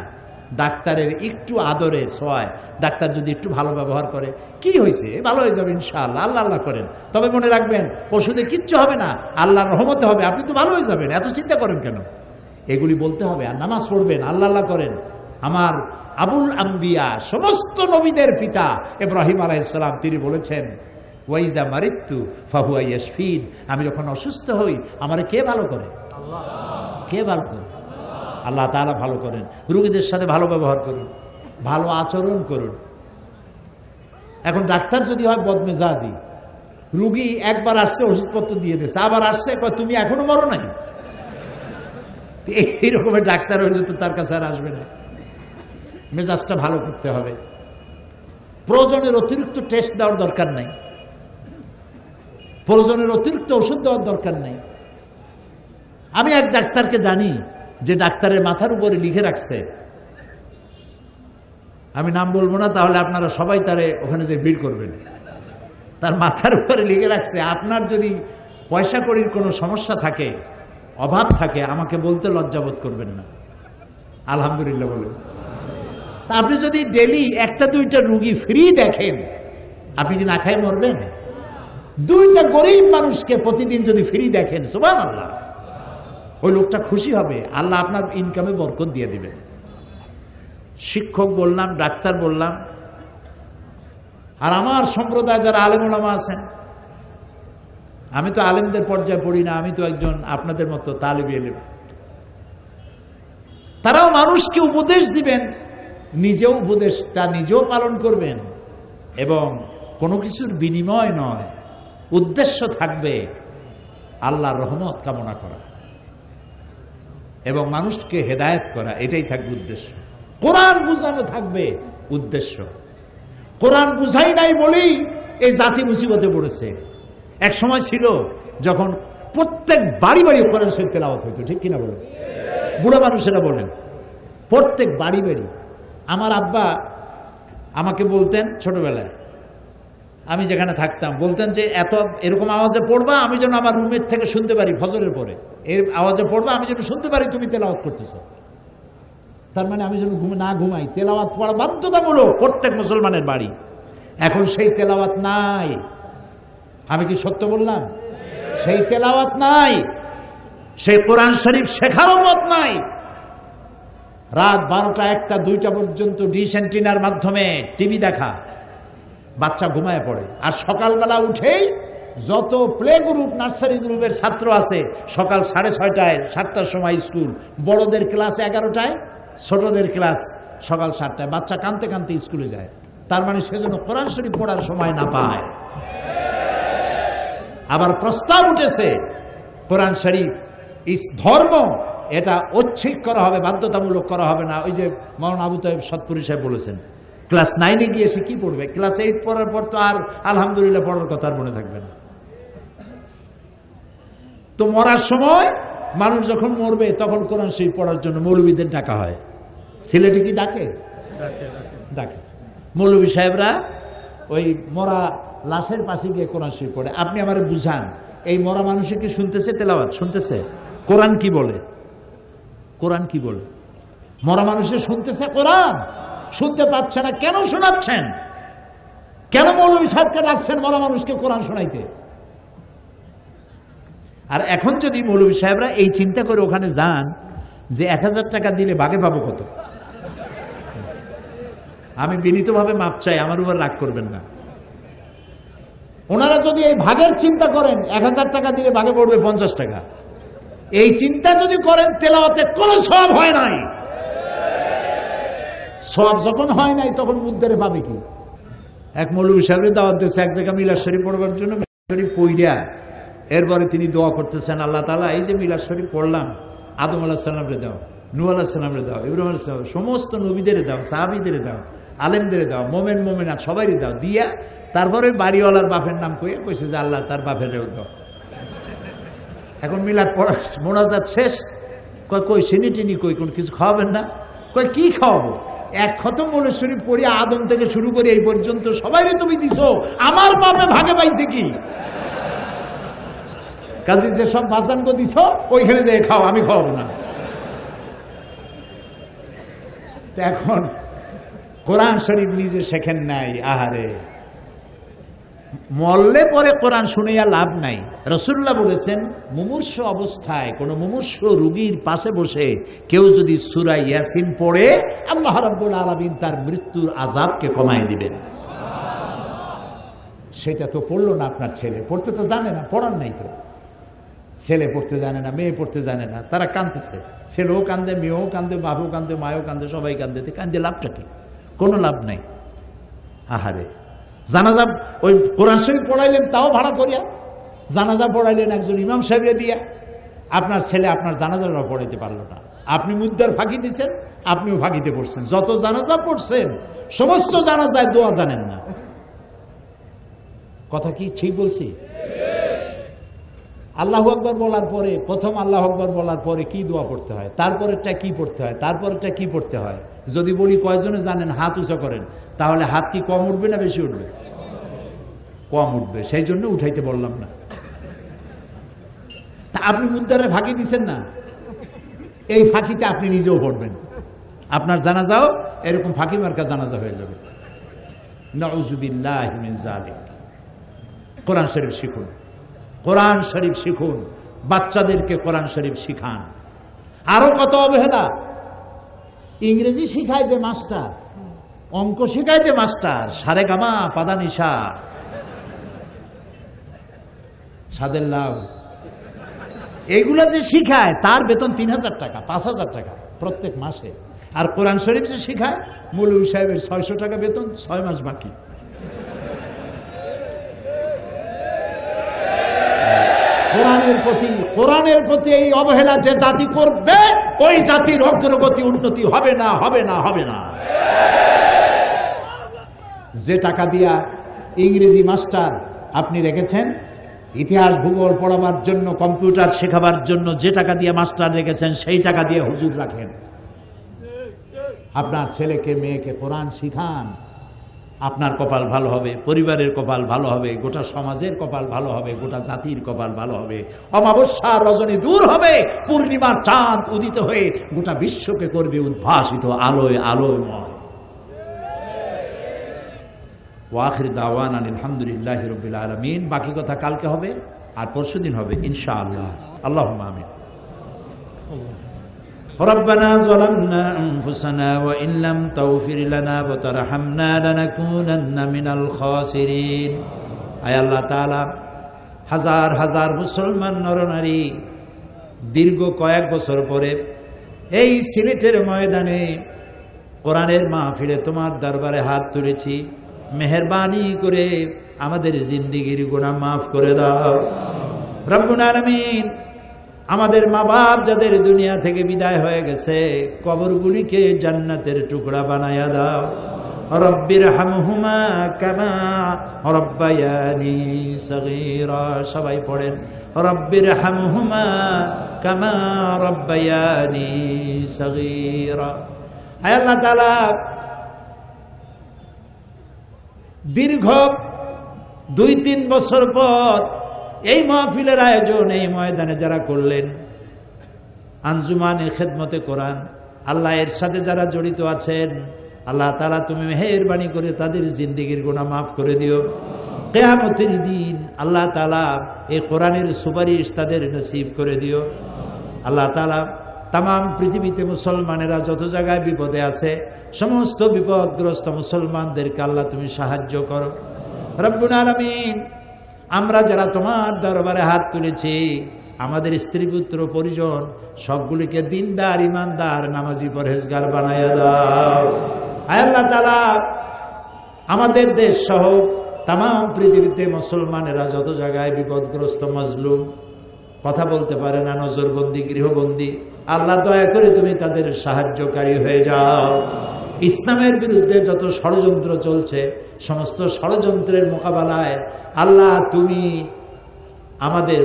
ডাক্তারের একটু আদরে ছোঁয়ায়, ডাক্তার যদি একটু ভালো ব্যবহার করে, কি হয়েছে, ভালো হয়ে যাবে ইনশাআল্লাহ, আল্লাহ আল্লাহ করেন। তবে মনে রাখবেন, ওষুধে কিচ্ছু হবে না, আল্লাহর রহমতে হবে, আপনি তো ভালো হয়ে যাবেন, এত চিন্তা করেন কেন? এগুলি বলতে হবে। আর নামাজ পড়বেন, আল্লাহ আল্লাহ করেন। আমার আবুল আম্বিয়া, সমস্ত নবীদের পিতা ইব্রাহিম আলাইহিস সালাম, তিনি বলেছেন, ওয়াইজা মারিতু ফাহুয়া ইয়াশফিন, আমি যখন অসুস্থ হই আমারে কে ভালো করে? আল্লাহ। কে ভালো করে? আল্লাহ তাআলা ভালো করেন। রোগীদের সাথে ভালো ব্যবহার করুন, ভালো আচরণ করুন। এখন ডাক্তার যদি হয় বদমেজাজি, রুগী একবার আসছে ওষুধপত্র দিয়ে দিয়েছে, আবার আসছে তুমি এখনো মরো নাই, এইরকমের ডাক্তার হইলে তো তার কাছে আর আসবে না। মেজাজটা ভালো করতে হবে, প্রয়োজনের অতিরিক্ত টেস্ট দেওয়ার দরকার নাই, প্রয়োজনের অতিরিক্ত ওষুধ দেওয়ার দরকার নাই। আমি এক ডাক্তারকে জানি, যে ডাক্তারের মাথার উপরে লিখে রাখছে, আমি নাম বলবো না, তাহলে আপনারা সবাই তারে ওখানে যে ভিড় করবেন, তার মাথার উপরে লিখে রাখছে, আপনার যদি পয়সা কড়ির কোনো সমস্যা থাকে, অভাব থাকে, আমাকে বলতে লজ্জাবোধ করবেন না, আলহামদুলিল্লাহ বলেন। তা আপনি যদি ডেলি 1-2টা রুগী ফ্রি দেখেন, আপনি কি না খাই মরবেন? 2টা গরিব মানুষকে প্রতিদিন যদি ফ্রি দেখেন, সুবহানাল্লাহ, ওই লোকটা খুশি হবে, আল্লাহ আপনার ইনকামে বরকত দিয়ে দিবেন। শিক্ষক বললাম, ডাক্তার বললাম, আর আমার সম্প্রদায় যারা আলেম ওলামা আছেন, আমি তো আলেমদের পর্যায়ে পড়ি না, আমি তো একজন আপনাদের মতো তালিব ইলম। তারাও মানুষকে উপদেশ দিবেন, নিজেও উপদেশটা নিজেও পালন করবেন, এবং কোনো কিছুর বিনিময় নয়, উদ্দেশ্য থাকবে আল্লাহর রহমত কামনা করা এবং মানুষকে হেদায়েত করা, এটাই থাকবে উদ্দেশ্য। কোরআন বুঝানো থাকবে উদ্দেশ্য। কোরআন বুঝাই নাই বলেই এই জাতি মুসিবতে পড়েছে। এক সময় ছিল যখন প্রত্যেক বাড়ি বাড়ি কোরআন শরীফ তেলাওয়াত হইতো, ঠিক কিনা বলেন? বুড়া মানুষেরা বলেন, প্রত্যেক বাড়ি বাড়ি। আমার আব্বা আমাকে বলতেন ছোটবেলায়, আমি যেখানে থাকতাম, বলতেন যে এরকম আওয়াজে পড়বা, আমি যেন আমার রুমের থেকে শুনতে পারি, ফজরের পরে এর আওয়াজে পড়বা, আমি যেন শুনতে পারি তুমি তেলাওয়াত করতেছো। তার মানে আমি যেন না ঘুমাই, তেলাওয়াত পড়া বাধ্যতামূলক প্রত্যেক মুসলমানের বাড়ি। এখন সেই তেলাওয়াত নাই। আমি কি সত্য বললাম? সেই তেলাওয়াত নাই, সেই কোরআন শরীফ শেখারও মত নাই। রাত 12টা, 1টা, 2টা পর্যন্ত ডিশ অ্যান্টিনার মাধ্যমে টিভি দেখা, বাচ্চা ঘুমায় পড়ে। আর সকালবেলা উঠেই যত প্লে গ্রুপ, নার্সারি গ্রুপের ছাত্র আছে, সকাল 6:30টায়, 7টার সময় স্কুল, বড়দের ক্লাস 11টায়, ছোটদের ক্লাস সকাল 7টায়। বাচ্চা কাঁদতে কাঁদতে স্কুলে যায়। তার মানে সেজন্য কোরআন শরীফ পড়ার সময় না পায়। আবার প্রস্তাব উঠেছে কোরআন শরীফ ধর্ম এটা ঐচ্ছিক করা হবে, বাধ্যতামূলক করা হবে না। ওই যে মাওলানা আবু তাইব সৎপুরি সাহেব বলেছেন, ক্লাস 9-এ গিয়ে সে কি পড়বে? ক্লাস 8 পড়ার পর তো আর আলহামদুলিল্লাহ পড়ার কথা আর মনে থাকবে না। তো মরার সময় মানুষ যখন মরবে তখন কোরআন শরীফ পড়ার জন্য মৌলবীদের ডাকা হয়। সিলেটে কি ডাকে? ডাকে। মৌলবী সাহেবরা ওই মরা লাশের পাশে গিয়ে কোরআন শরীফ পড়ে। আপনি আমারে বুঝান, এই মরা মানুষে কি শুনতেছে তেলাওয়াত? শুনতেছে? কোরআন কি বলে? কোরআন কি বলে? মরা মানুষে শুনতেছে কোরআন? শুনতে পাচ্ছে না। কেন শোনাচ্ছেন? কেন মৌলবী সাহেবকে ডাকছেন মরা মানুষকে কোরআন শোনাইতে? আর এখন যদি মৌলবী সাহেবরা এই চিন্তা করে ওখানে যান যে 1000 টাকা দিলে বাগে পাবো কত, আমি বিনীতভাবে মাপ চাই, আমার উপর রাগ করবেন না। ওনারা যদি এই ভাগের চিন্তা করেন 1000 টাকা দিলে ভাগে পড়বে 50 টাকা, এই চিন্তা যদি করেন তেলাওয়াতে কোনো সওয়াব হয় নাই। সওয়াব যখন হয় নাই তখন মুদ্দারে পাবে কি? এক মৌলবী সাহেবের দাওয়াত দিয়েছে এক জায়গায় মিলাদ শরীফ পড়বার জন্য। মিলাদ শরীফ পড়িয়া এরপরে তিনি দোয়া করতেছেন, আল্লাহ তাআলা এই যে মিলাদ শরীফ পড়লাম, আদম আলাইহিস সালামরে দাও, নূহ আলাইহিস সালামরে দাও, ইব্রাহিম আলাইহিস সালাম, সমস্ত নবীদের দাও, সাহাবীদের দাও, আলেমদের দাও, মোমেন মোমেনাত সবাইরে দাও। দিয়া তারপরে বাড়িওয়ালার বাপের নাম কইছে যে আল্লাহ তার বাপেরও দাও। এখন মিলাদ পড়া মোনাজাত শেষ, কই চিনি টিনি কই, কোন কিছু খাওয়াবেন না? কই কি খাওয়াবো? এক খতম মৌলুদ শরীফ পড়িয়া আদম থেকে শুরু করে এই পর্যন্ত সবাইরে তুমি দিছো, আমার বাপে ভাগে পাইছে কি? কাজে যে সব বাঁচানগো দিছো ওইখানে যে খাও, আমি খাওয়াবো না। এখন কোরআন শরীফ নিজে শেখেন নাই। আহারে, মরলে পরে কোরআন শুনিয়া লাভ নাই। রাসূলুল্লাহ বলেছেন, মুমূর্ষ অবস্থায় কোন মুমূর্ষ রোগীর পাশে বসে কেউ যদি সূরা ইয়াসিন পড়ে, আল্লাহ রাব্বুল আলামিন তার মৃত্যুর আযাবকে কমায় দিবেন। সেটা তো পড়লো না আপনার ছেলে, পড়তে তো জানে না, পড়ার নাই তো। ছেলে পড়তে জানে না, মেয়ে পড়তে জানে না, তারা কাঁদতেছে। ছেলেও কান্দে, মেয়েও কান্দে, বাবু কান্দে, মায়ও কান্দে, সবাই কান্দে। কান্দে লাভটা কি? কোনো লাভ নাই। আহারে, জানাজা ওই কোরআন শরীফ পড়াইলেন তাও ভাড়া করিয়া, জানাজা পড়াইলেন একজন ইমাম সাহেবরে দিয়া, আপনার ছেলে আপনার জানাজাটাও পড়াইতে পারলো না। আপনি মুদ্দার ফাঁকি দিচ্ছেন, আপনিও ফাঁকিতে পড়ছেন। যত জানাজা পড়ছেন সমস্ত জানাজায় দোয়া জানেন না। কথা কি ঠিক বলছি? আল্লাহু আকবার বলার পরে, প্রথম আল্লাহু আকবার বলার পরে কি দোয়া পড়তে হয়, তারপরেরটা কি পড়তে হয়, তারপরেরটা কি পড়তে হয়? যদি বলি কয়জনে জানেন, হাত উঁচা করেন, তাহলে হাত কি কম উঠবে না বেশি উঠবে? কম উঠবে, সেই জন্য উঠাইতে বললাম না। তা আপনি মুদ্দারে ফাঁকি দিচ্ছেন না, এই ফাঁকিতে আপনি নিজেও পড়বেন, আপনার জানাজাও এরকম ফাঁকি মার্কা জানাজা হয়ে যাবে। নাউযুবিল্লাহি মিন যালিক। কোরআন শরীফ শিখুন, কোরআন শরীফ শিখুন, বাচ্চাদেরকে কোরআন শরীফ শিখান। আরো কত অবহেলা! ইংরেজি শিখায় যে মাস্টার, অঙ্ক শিখায় যে মাস্টার, সারেগামা পাদানিশা, সাদের লাভ, এইগুলা যে শিখায় তার বেতন 3000 টাকা, 5000 টাকা প্রত্যেক মাসে। আর কোরআন শরীফ যে শিখায়, মৌলভী সাহেবের 600 টাকা বেতন, 6 মাস বাকি। কোরআনের প্রতি এই অবহেলা যে জাতি করবে, ওই জাতির অগ্রগতি উন্নতি হবে না, হবে না, হবে না। যে টাকা দিয়া ইংরেজি মাস্টার আপনি রেখেছেন, ইতিহাস ভূগোল পড়াবার জন্য, কম্পিউটার শেখাবার জন্য যে টাকা দিয়ে মাস্টার রেখেছেন, সেই টাকা দিয়ে হুজুর রাখেন। আপনার ছেলেকে মেয়েকে কোরআন শিখান, আপনার কপাল ভালো হবে, পরিবারের কপাল ভালো হবে, গোটা সমাজের কপাল ভালো হবে, গোটা জাতির কপাল ভালো হবে। অমাবস্যার রজনী দূর হবে, পূর্ণিমার চাঁদ উদিত হয়ে গোটা বিশ্বকে করবে উদ্ভাসিত আলোয় আলোয়ময়। ওয়াখির দাওয়ানা আলহামদুলিল্লাহি রাব্বিল আলামিন। বাকি কথা কালকে হবে আর পরশুদিন হবে ইনশাআল্লাহ। আল্লাহুম্মা আমিন। ربنا ظلمنا أنفسنا وإن لم تغفر لنا وترحمنا لنكونن من الخاسرين। আয় আল্লাহ তাআলা, হাজার হাজার মুসলমান নরনারী দীর্ঘ কয়েক বছর পরে এই সিলেটের ময়দানে কোরআনের মাহফিলে তোমার দরবারে হাত তুলেছি, মেহেরবানি করে আমাদের জিন্দেগির গুনাহ মাফ করে দাও রব্বুল আলামিন। আমাদের মা বাপ যাদের দুনিয়া থেকে বিদায় হয়ে গেছে, কবরগুলিকে জান্নাতের টুকরা বানায়া দাও। রব্বির হামহুমা কামা রব্বায়ানি সগীরা, সবাই পড়েন রব্বির হামহুমা কামা রব্বায়ানি সগীরা। হায় আল্লাহ তাআলা, দীর্ঘ 2-3 বছর পর এই মাহফিলের আয়োজন এই ময়দানে যারা করলেন, আঞ্জুমানে খেদমতে কোরআন, আল্লাহ এর সাথে যারা জড়িত আছেন, আল্লাহ তাআলা তুমি মেহেরবানি করে তাদের জিন্দেগির গুনাহ মাফ করে দিও। কিয়ামতের দিন আল্লাহ তাআলা এই কোরআনের সুপারিশ তাদের নসিব করে দিও। আল্লাহ তাআলা তাম পৃথিবীতে মুসলমানেরা যত জায়গায় বিপদে আছে, সমস্ত বিপদগ্রস্ত মুসলমানদেরকে আল্লাহ তুমি সাহায্য করো রব্বুল আলামিন। আমরা যারা তোমার দরবারে হাত তুলেছি, আমাদের স্ত্রী পুত্র পরিজন সবগুলিকে দিনদার, ইমানদার, নামাজি, পরহেজগার বানায়া দাও। আয় আল্লাহ তাআলা, আমাদের দেশ সহ তাম পৃথিবীতে মুসলমানেরা যত জায়গায় বিপদগ্রস্ত, মজলুম, কথা বলতে পারে না, নজরবন্দি, গৃহবন্দী, আল্লাহ দয়া করে তুমি তাদের সাহায্যকারী হয়ে যাও। ইসলামের বিরুদ্ধে যত ষড়যন্ত্র চলছে, সমস্ত ষড়যন্ত্রের মোকাবেলায় আল্লাহ তুমি আমাদের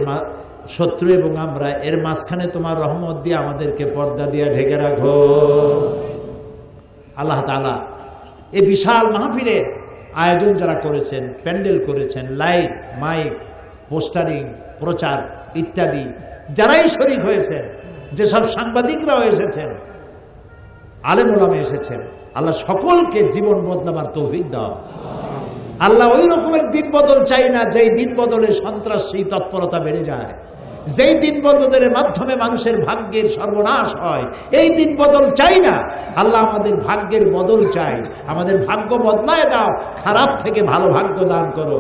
শত্রু এবং আমরা এর মাঝখানে তোমার রহমত দিয়ে আমাদেরকে পর্দা দিয়ে ঢেকে রাখো আল্লাহ তাআলা। এই বিশাল মাহফিলের আয়োজন যারা করেছেন, প্যান্ডেল করেছেন, লাইট, মাইক, পোস্টারিং, প্রচার ইত্যাদি, যারাই শরীক হয়েছেন, যেসব সাংবাদিকরাও এসেছেন, আলেম ওলামা এসেছেন, আল্লাহ সকলকে জীবন বদলাবার তৌফিক দাও। আল্লাহ ওই রকমের দিন বদল চাই না যেই দিন বদলে সন্ত্রাসী তৎপরতা বেড়ে যায়, যেই দিন বদলের মাধ্যমে মানুষের ভাগ্যের সর্বনাশ হয়, এই দিন বদল চাই না। আল্লাহ আমাদের ভাগ্যের বদল চাই, আমাদের ভাগ্য বদলায় দাও, খারাপ থেকে ভালো ভাগ্য দান করো,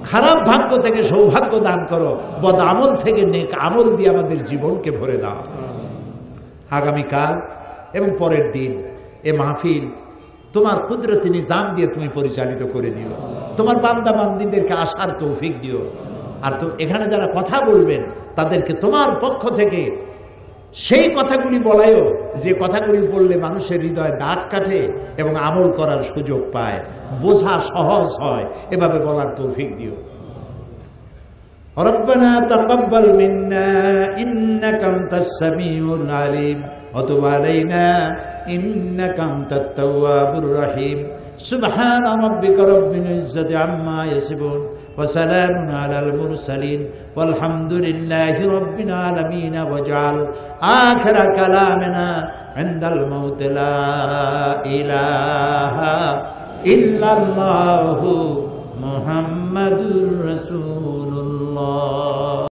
খারাপ ভাগ্য থেকে সৌভাগ্য দান করো, বদ আমল থেকে নেক আমল দিয়ে আমাদের জীবনকে ভরে দাও। আগামীকাল এবং পরের দিন এ মাহফিল তোমার কুদরতি নিজাম দিয়ে তুমি পরিচালিত করে দিও, তোমার বান্দা বান্দীদেরকে আসার তৌফিক দিও। আর তো এখানে যারা কথা বলবেন তাদেরকে তোমার পক্ষ থেকে সেই কথাগুলি বলায়ও যে কথাগুলি বললে মানুষের হৃদয়ে দাগ কাটে এবং আমল করার সুযোগ পায়, বোঝা সহজ হয়, এভাবে বলার তৌফিক দিও। ربنا تقبل منا إنك أنت السميع العليم وتب علينا إنك أنت التواب الرحيم سبحان ربك رب العزة عما يصفون وسلام على المرسلين والحمد لله رب العالمين واجعل آخر كلامنا عند الموت لا إله إلا الله محمد رسول الله